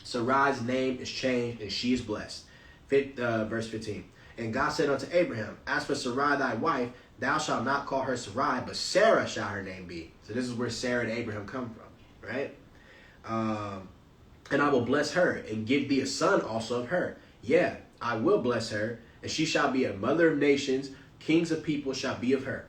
Sarai's name is changed, and she is blessed. Verse 15. And God said unto Abraham, As for Sarai thy wife, thou shalt not call her Sarai, but Sarah shall her name be. So this is where Sarah and Abraham come from, right? And I will bless her, and give thee a son also of her. Yeah, I will bless her, and she shall be a mother of nations. Kings of people shall be of her.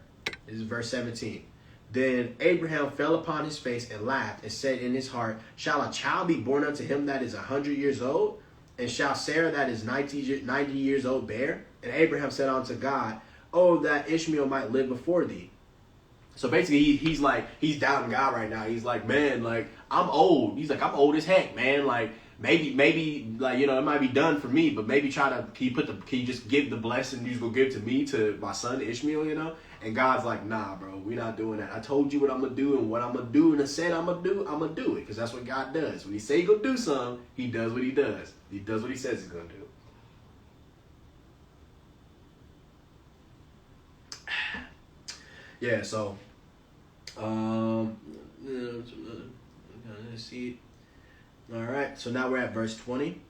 This is verse 17. Then Abraham fell upon his face and laughed, and said in his heart, Shall a child be born unto him that is 100 years old? And shall Sarah that is 90 years old bear? And Abraham said unto God, Oh, that Ishmael might live before thee. So basically, he's doubting God right now. He's like, man, like, I'm old. He's like, I'm old as heck, man. Like, maybe, like, you know, it might be done for me, but maybe can you just give the blessing you just go give to me, to my son Ishmael, you know? And God's like, nah, bro, we're not doing that. I told you what I'm going to do, and what I'm going to do, and I said I'm going to do it, because that's what God does. When he say he's going to do something, he does what he does. He does what he says he's going to do. Yeah, so, let's see. All right, so now we're at verse 20.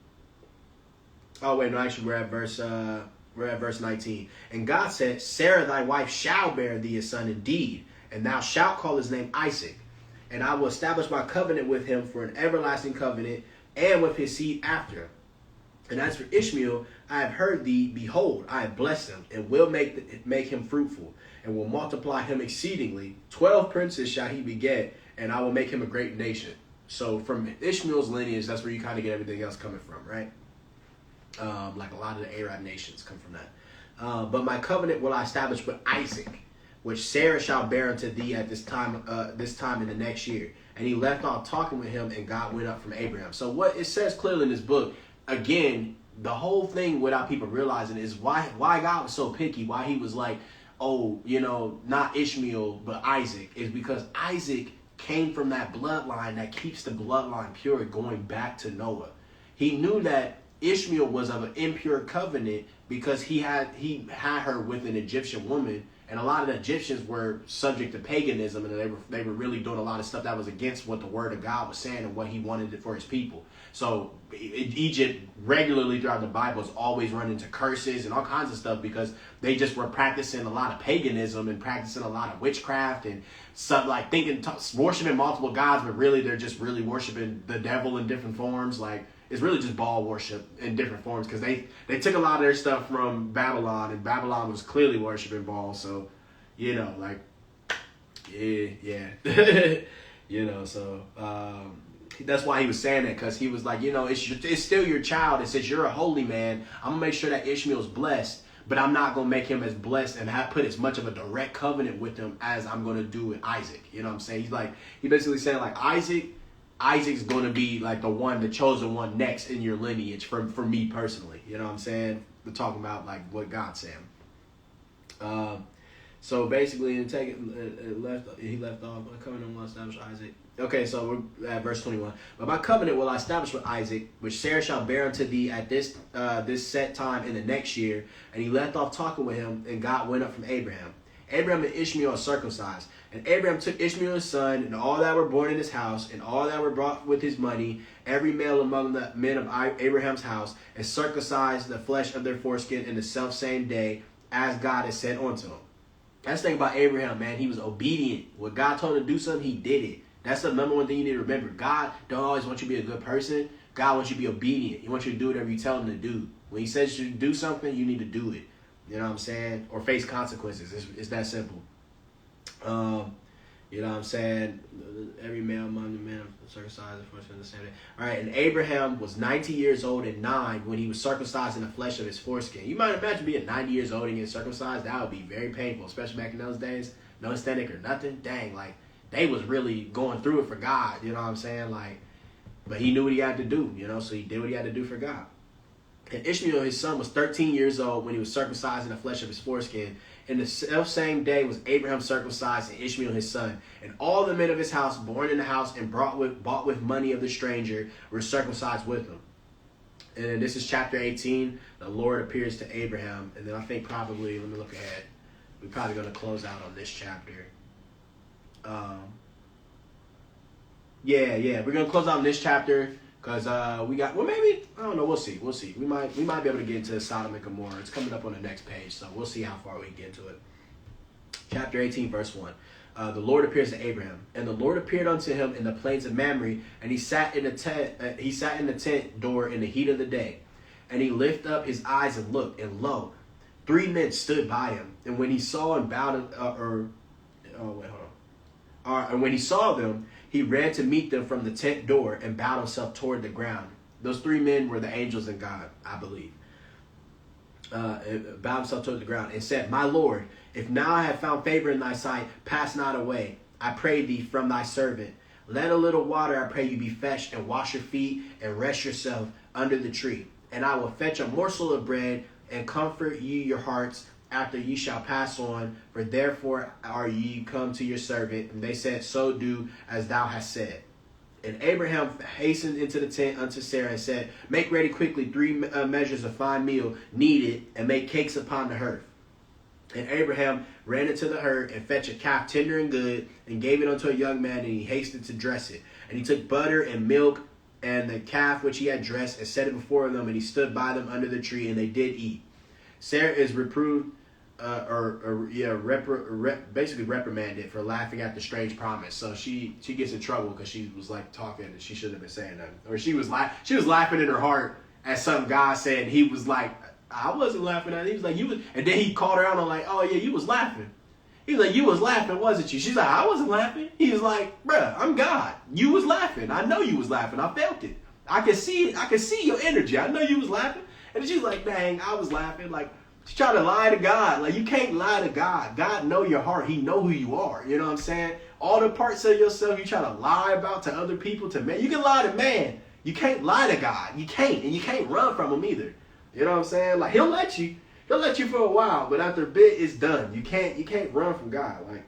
Oh, wait, no, actually, we're at verse 19. And God said, Sarah thy wife shall bear thee a son indeed, and thou shalt call his name Isaac. And I will establish my covenant with him for an everlasting covenant, and with his seed after him. And as for Ishmael, I have heard thee. Behold, I have blessed him, and will make him fruitful, and will multiply him exceedingly. 12 princes shall he beget, and I will make him a great nation. So from Ishmael's lineage, that's where you kind of get everything else coming from, right? Like a lot of the Arab nations come from that. But my covenant will I establish with Isaac, which Sarah shall bear unto thee at this time in the next year. And he left off talking with him, and God went up from Abraham. So what it says clearly in this book, again, the whole thing without people realizing is why God was so picky, why he was like, oh, not Ishmael, but Isaac, is because Isaac came from that bloodline that keeps the bloodline pure going back to Noah. He knew that Ishmael was of an impure covenant because he had her with an Egyptian woman, and a lot of the Egyptians were subject to paganism, and they were really doing a lot of stuff that was against what the word of God was saying and what he wanted for his people. So Egypt regularly throughout the Bible is always running into curses and all kinds of stuff because they just were practicing a lot of paganism and practicing a lot of witchcraft and stuff, like worshiping multiple gods, but really they're just really worshiping the devil in different forms. Like, it's really just Baal worship in different forms because they took a lot of their stuff from Babylon, and Babylon was clearly worshiping Baal. So, yeah. That's why he was saying that, because he was like, it's still your child. It says you're a holy man. I'm going to make sure that Ishmael's blessed, but I'm not going to make him as blessed and put as much of a direct covenant with him as I'm going to do with Isaac. You know what I'm saying? He basically saying like Isaac's going to be like the chosen one next in your lineage for me personally. You know what I'm saying? We're talking about like what God's saying. So basically, he left off. My covenant will establish Isaac. Okay, so we're at verse 21. But my covenant will I establish with Isaac, which Sarah shall bear unto thee at this set time in the next year. And he left off talking with him, and God went up from Abraham. Abraham and Ishmael are circumcised. And Abraham took Ishmael his son, and all that were born in his house, and all that were brought with his money, every male among the men of Abraham's house, and circumcised the flesh of their foreskin in the selfsame day, as God had said unto him. That's the thing about Abraham, man. He was obedient. When God told him to do something, he did it. That's the number one thing you need to remember. God don't always want you to be a good person. God wants you to be obedient. He wants you to do whatever you tell him to do. When he says you do something, you need to do it. You know what I'm saying? Or face consequences. It's that simple. You know what I'm saying? Every male among the men circumcised the flesh of the same day. All right, and Abraham was 90 years old and 9 when he was circumcised in the flesh of his foreskin. You might imagine being 90 years old and getting circumcised. That would be very painful, especially back in those days. No aesthetic or nothing. Dang, like, they was really going through it for God. You know what I'm saying? Like, but he knew what he had to do, so he did what he had to do for God. And Ishmael, his son, was 13 years old when he was circumcised in the flesh of his foreskin. In the self-same day was Abraham circumcised and Ishmael his son. And all the men of his house, born in the house and bought with money of the stranger, were circumcised with him. And this is chapter 18. The Lord appears to Abraham. And then I think probably, let me look ahead. We're probably going to close out on this chapter. We're going to close out on this chapter. Because maybe, I don't know, we'll see. We might be able to get into Sodom and Gomorrah. It's coming up on the next page, so we'll see how far we can get into it. Chapter 18, verse 1. The Lord appears to Abraham, and the Lord appeared unto him in the plains of Mamre, and he sat in the tent door in the heat of the day. And he lifted up his eyes and looked, and lo, 3 men stood by him. And when he saw and bowed, and when he saw them, he ran to meet them from the tent door and bowed himself toward the ground. Those 3 men were the angels in God, I believe. Bowed himself toward the ground and said, My Lord, if now I have found favor in thy sight, pass not away, I pray thee, from thy servant. Let a little water, I pray you, be fetched, and wash your feet, and rest yourself under the tree. And I will fetch a morsel of bread, and comfort ye your hearts, after ye shall pass on, for therefore are ye come to your servant. And they said, So do as thou hast said. And Abraham hastened into the tent unto Sarah and said, Make ready quickly 3 measures of fine meal, knead it, and make cakes upon the hearth. And Abraham ran into the herd and fetched a calf tender and good, and gave it unto a young man, and he hastened to dress it. And he took butter and milk and the calf which he had dressed, and set it before them, and he stood by them under the tree, and they did eat. Sarah is reproved, basically reprimanded for laughing at the strange promise. So she gets in trouble because she was like talking and she shouldn't have been saying that, or she was laughing in her heart at something God said. He was like, I wasn't laughing at it. He was like, you was, and then he called her out on like, oh yeah, you was laughing. He was like, you was laughing, wasn't you? She's like, I wasn't laughing. He was like, bruh, I'm God. You was laughing. I know you was laughing. I felt it. I could see it. I could see your energy. I know you was laughing. And she's like, dang, I was laughing. Like, she's trying to lie to God. Like, you can't lie to God. God know your heart. He know who you are. You know what I'm saying? All the parts of yourself you try to lie about to other people, to man. You can lie to man. You can't lie to God. You can't. And you can't run from him either. You know what I'm saying? Like, he'll let you. He'll let you for a while, but after a bit, it's done. You can't run from God. Like,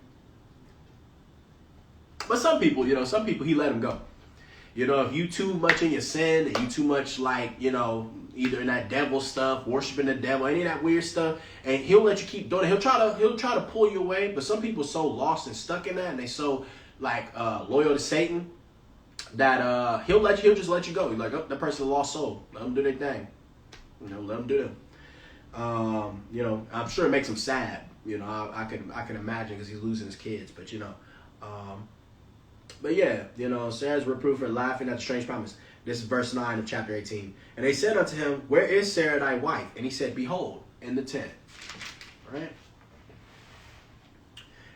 but some people, he let them go. You know, if you too much in your sin and you too much like, either in that devil stuff, worshiping the devil, any of that weird stuff, and he'll let you keep doing it. He'll try to pull you away, but some people are so lost and stuck in that, and they so like loyal to Satan that he'll just let you go. He's like, oh, that person's a lost soul. Let them do their thing. Let them do them. I'm sure it makes him sad. I can imagine because he's losing his kids. But yeah, Sarah's reproof for laughing at the strange promise. This is verse 9 of chapter 18. And they said unto him, where is Sarah thy wife? And he said, behold, in the tent. Right?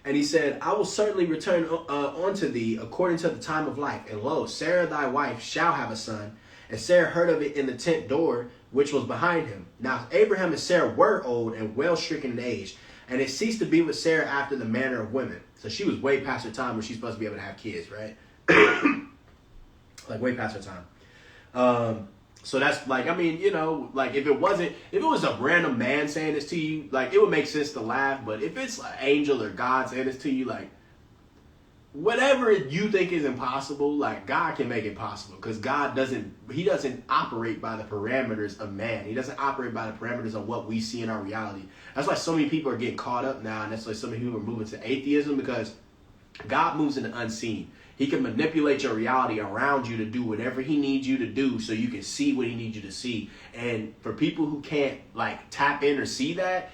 And he said, I will certainly return unto thee according to the time of life. And lo, Sarah thy wife shall have a son. And Sarah heard of it in the tent door, which was behind him. Now Abraham and Sarah were old and well stricken in age, and it ceased to be with Sarah after the manner of women. So she was way past her time where she's supposed to be able to have kids, right? Like way past her time. So that's like, like if it was a random man saying this to you, like it would make sense to laugh. But if it's an angel or God saying this to you, like whatever you think is impossible, like God can make it possible, because God doesn't operate by the parameters of man. He doesn't operate by the parameters of what we see in our reality. That's why so many people are getting caught up now, and that's why so many people are moving to atheism, because God moves in the unseen. He can manipulate your reality around you to do whatever he needs you to do so you can see what he needs you to see. And for people who can't like tap in or see that,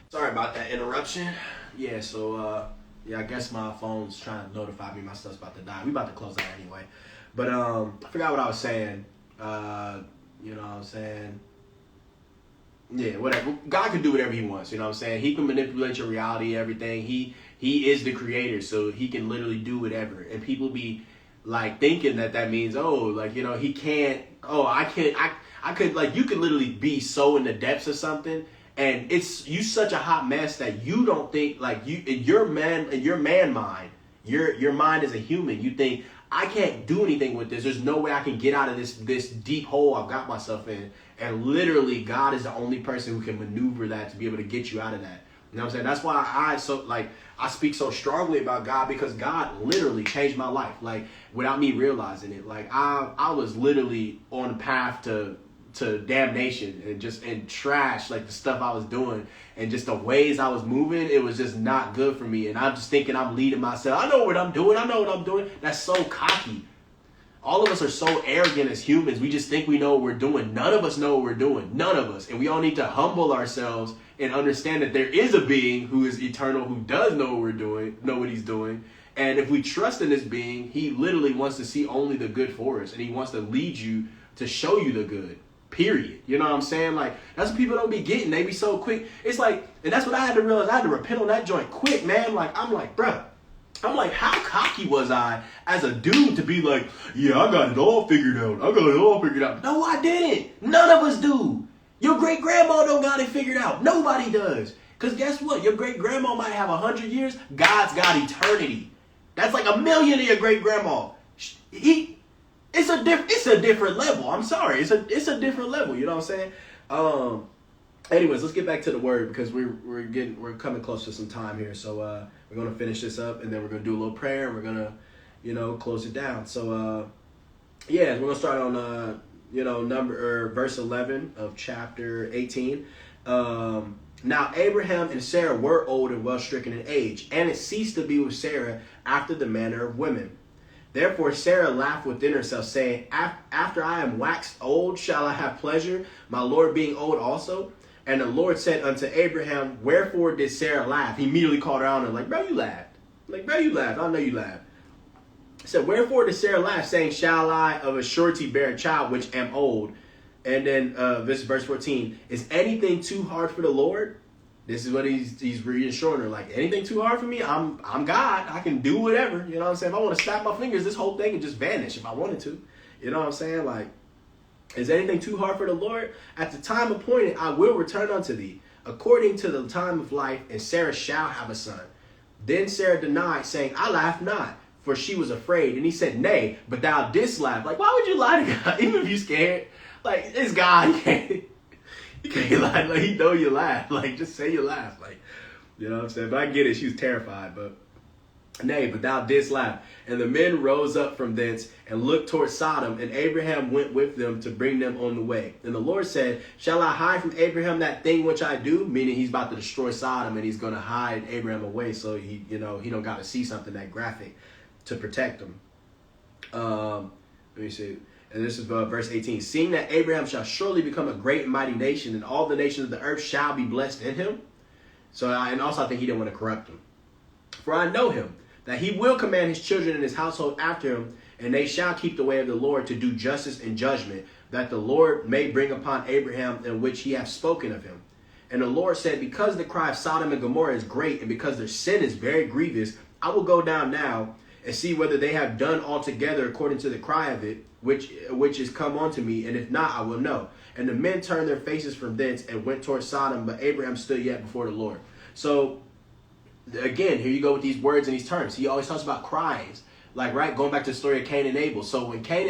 sorry about that interruption. Yeah, so I guess my phone's trying to notify me my stuff's about to die. We about to close out anyway. But I forgot what I was saying. You know what I'm saying? Yeah, whatever. God can do whatever he wants, you know what I'm saying? He can manipulate your reality, everything. He is the creator, so he can literally do whatever. And people be like thinking that means, he can't, I could, like, you could literally be so in the depths of something, and you such a hot mess that you don't think, like, your man mind, your mind as a human, you think, I can't do anything with this. There's no way I can get out of this deep hole I've got myself in. And literally, God is the only person who can maneuver that to be able to get you out of that. You know what I'm saying? That's why I speak so strongly about God, because God literally changed my life, like, without me realizing it. Like, I was literally on the path to damnation and trash, like the stuff I was doing and just the ways I was moving. It was just not good for me. And I'm just thinking I'm leading myself. I know what I'm doing. That's so cocky. All of us are so arrogant as humans. We just think we know what we're doing. None of us know what we're doing. None of us. And we all need to humble ourselves and understand that there is a being who is eternal, who does know what we're doing, know what he's doing. And if we trust in this being, he literally wants to see only the good for us. And he wants to lead you to show you the good. Period. You know what I'm saying? Like, that's what people don't be getting. They be so quick. It's like, and that's what I had to realize. I had to repent on that joint quick, man. Like, I'm like, bruh. I'm like, how cocky was I as a dude to be like, yeah, I got it all figured out. No, I didn't. None of us do. Your great-grandma don't got it figured out. Nobody does. Because guess what? Your great-grandma might have 100 years. God's got eternity. That's like 1,000,000 of your great-grandma. It's a different level. I'm sorry. It's a different level. You know what I'm saying? Anyways, let's get back to the word, because we're coming close to some time here. So we're gonna finish this up, and then we're gonna do a little prayer, and we're gonna close it down. So we're gonna start on verse 11 of chapter 18. Now Abraham and Sarah were old and well stricken in age, and it ceased to be with Sarah after the manner of women. Therefore Sarah laughed within herself, saying, after I am waxed old, shall I have pleasure, my Lord being old also? And the Lord said unto Abraham, wherefore did Sarah laugh? He immediately called her out and like, bro, you laughed. I know you laughed. It said, wherefore did Sarah laugh, saying, shall I of a surety bear a child which am old? And then this verse 14, is anything too hard for the Lord? This is what he's reassuring her, like, anything too hard for me? I'm God. I can do whatever. You know what I'm saying? If I want to snap my fingers, this whole thing can just vanish if I wanted to. You know what I'm saying? Like, is anything too hard for the Lord? At the time appointed, I will return unto thee, according to the time of life, and Sarah shall have a son. Then Sarah denied, saying, I laugh not, for she was afraid. And he said, nay, but thou didst laugh. Like, why would you lie to God, even if you scared? Like, it's God. You can't lie. Like, he know you laugh. Like, just say you laugh. Like, you know what I'm saying? But I get it. She was terrified. But, nay, but thou didst laugh. And the men rose up from thence and looked toward Sodom. And Abraham went with them to bring them on the way. And the Lord said, shall I hide from Abraham that thing which I do? Meaning he's about to destroy Sodom and he's going to hide Abraham away. So he don't got to see something that graphic to protect him. Let me see. And this is verse 18. Seeing that Abraham shall surely become a great and mighty nation, and all the nations of the earth shall be blessed in him. And also I think he didn't want to corrupt him. For I know him, that he will command his children and his household after him, and they shall keep the way of the Lord to do justice and judgment, that the Lord may bring upon Abraham in which he hath spoken of him. And the Lord said, because the cry of Sodom and Gomorrah is great, and because their sin is very grievous, I will go down now and see whether they have done altogether according to the cry of it, which is come unto me, and if not, I will know. And the men turned their faces from thence and went toward Sodom, but Abraham stood yet before the Lord. So, again, here you go with these words and these terms. He always talks about cries, like, right, going back to the story of Cain and Abel. So when Cain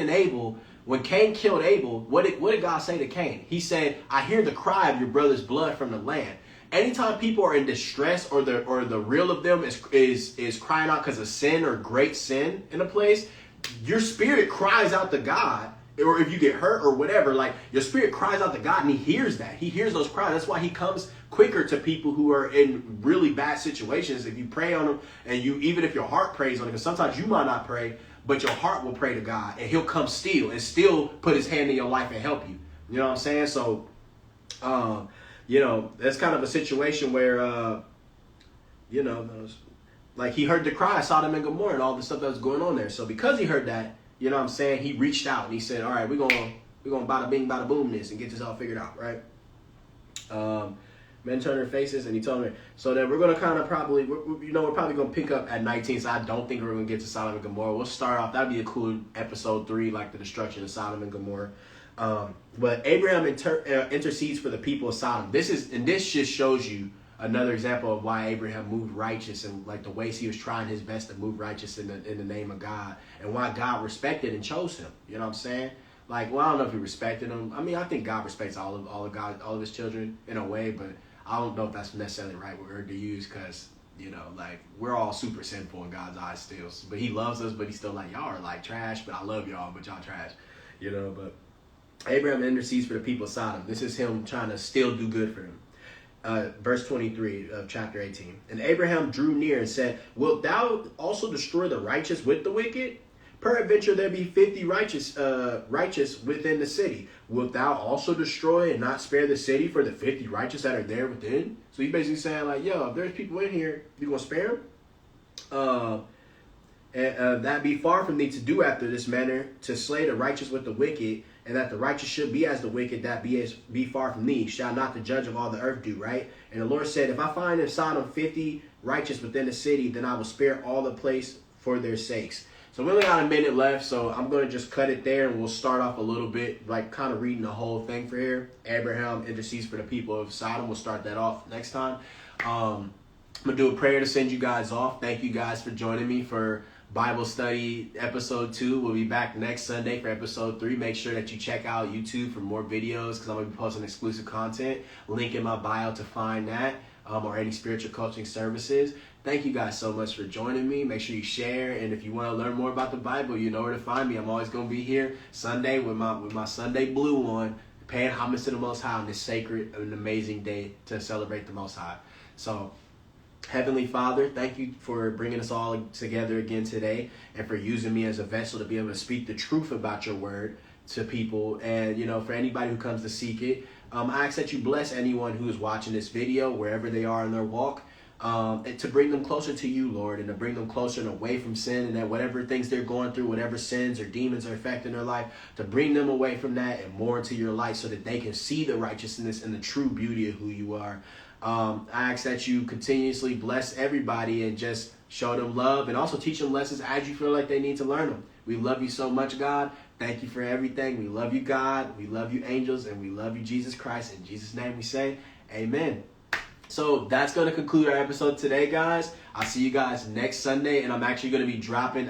killed Abel, what did God say to Cain? He said, I hear the cry of your brother's blood from the land. Anytime people are in distress, or the real of them is crying out because of sin or great sin in a place, your spirit cries out to God. Or if you get hurt or whatever, like, your spirit cries out to God, and he hears that. He hears those cries. That's why he comes quicker to people who are in really bad situations. If you pray on them, and even if your heart prays on them, because sometimes you might not pray, but your heart will pray to God, and he'll come still put his hand in your life and help you. You know what I'm saying? So, that's kind of a situation where, like, he heard the cry of Sodom and Gomorrah and all the stuff that was going on there. So because he heard that, you know what I'm saying, he reached out and he said, all right, we're gonna bada bing, bada boom this and get this all figured out, right? Men turned their faces, and he told me. So then we're going to kind of probably, we're probably going to pick up at 19, so I don't think we're going to get to Sodom and Gomorrah. We'll start off, that'd be a cool episode 3, like the destruction of Sodom and Gomorrah. But Abraham intercedes for the people of Sodom. This just shows you another example of why Abraham moved righteous, and like the ways he was trying his best to move righteous in the name of God, and why God respected and chose him. You know what I'm saying? Like, well, I don't know if he respected him. I mean, I think God respects all of his children in a way, but I don't know if that's necessarily the right word to use, because, like, we're all super sinful in God's eyes still. But he loves us, but he's still like, y'all are like trash, but I love y'all, but y'all trash. But Abraham intercedes for the people of Sodom. This is him trying to still do good for them. Verse 23 of chapter 18. And Abraham drew near and said, wilt thou also destroy the righteous with the wicked? Peradventure there be 50 righteous within the city. Wilt thou also destroy and not spare the city for the 50 righteous that are there within? So he's basically saying, like, yo, if there's people in here, you gonna spare them? That be far from thee to do after this manner, to slay the righteous with the wicked, and that the righteous should be as the wicked, that be far from thee. Shall not the judge of all the earth do, right? And the Lord said, if I find in Sodom 50 righteous within the city, then I will spare all the place for their sakes. So we only got a minute left, so I'm going to just cut it there, and we'll start off a little bit, like, kind of reading the whole thing for here. Abraham intercedes for the people of Sodom. We'll start that off next time. I'm going to do a prayer to send you guys off. Thank you guys for joining me for Bible study episode 2. We'll be back next Sunday for episode 3. Make sure that you check out YouTube for more videos, because I'm going to be posting exclusive content. Link in my bio to find that, or any spiritual coaching services. Thank you guys so much for joining me. Make sure you share, and if you want to learn more about the Bible, you know where to find me. I'm always going to be here Sunday with my Sunday blue on, paying homage to the Most High on this sacred and amazing day to celebrate the Most High. So, Heavenly Father, thank you for bringing us all together again today, and for using me as a vessel to be able to speak the truth about your word to people. And, for anybody who comes to seek it, I ask that you bless anyone who is watching this video, wherever they are in their walk. and to bring them closer to you, Lord, and to bring them closer and away from sin, and that whatever things they're going through, whatever sins or demons are affecting their life, to bring them away from that and more into your light so that they can see the righteousness and the true beauty of who you are. I ask that you continuously bless everybody and just show them love and also teach them lessons as you feel like they need to learn them. We love you so much, God. Thank you for everything. We love you, God. We love you, angels, and we love you, Jesus Christ. In Jesus' name we say, amen. So that's going to conclude our episode today, guys. I'll see you guys next Sunday, and I'm actually going to be dropping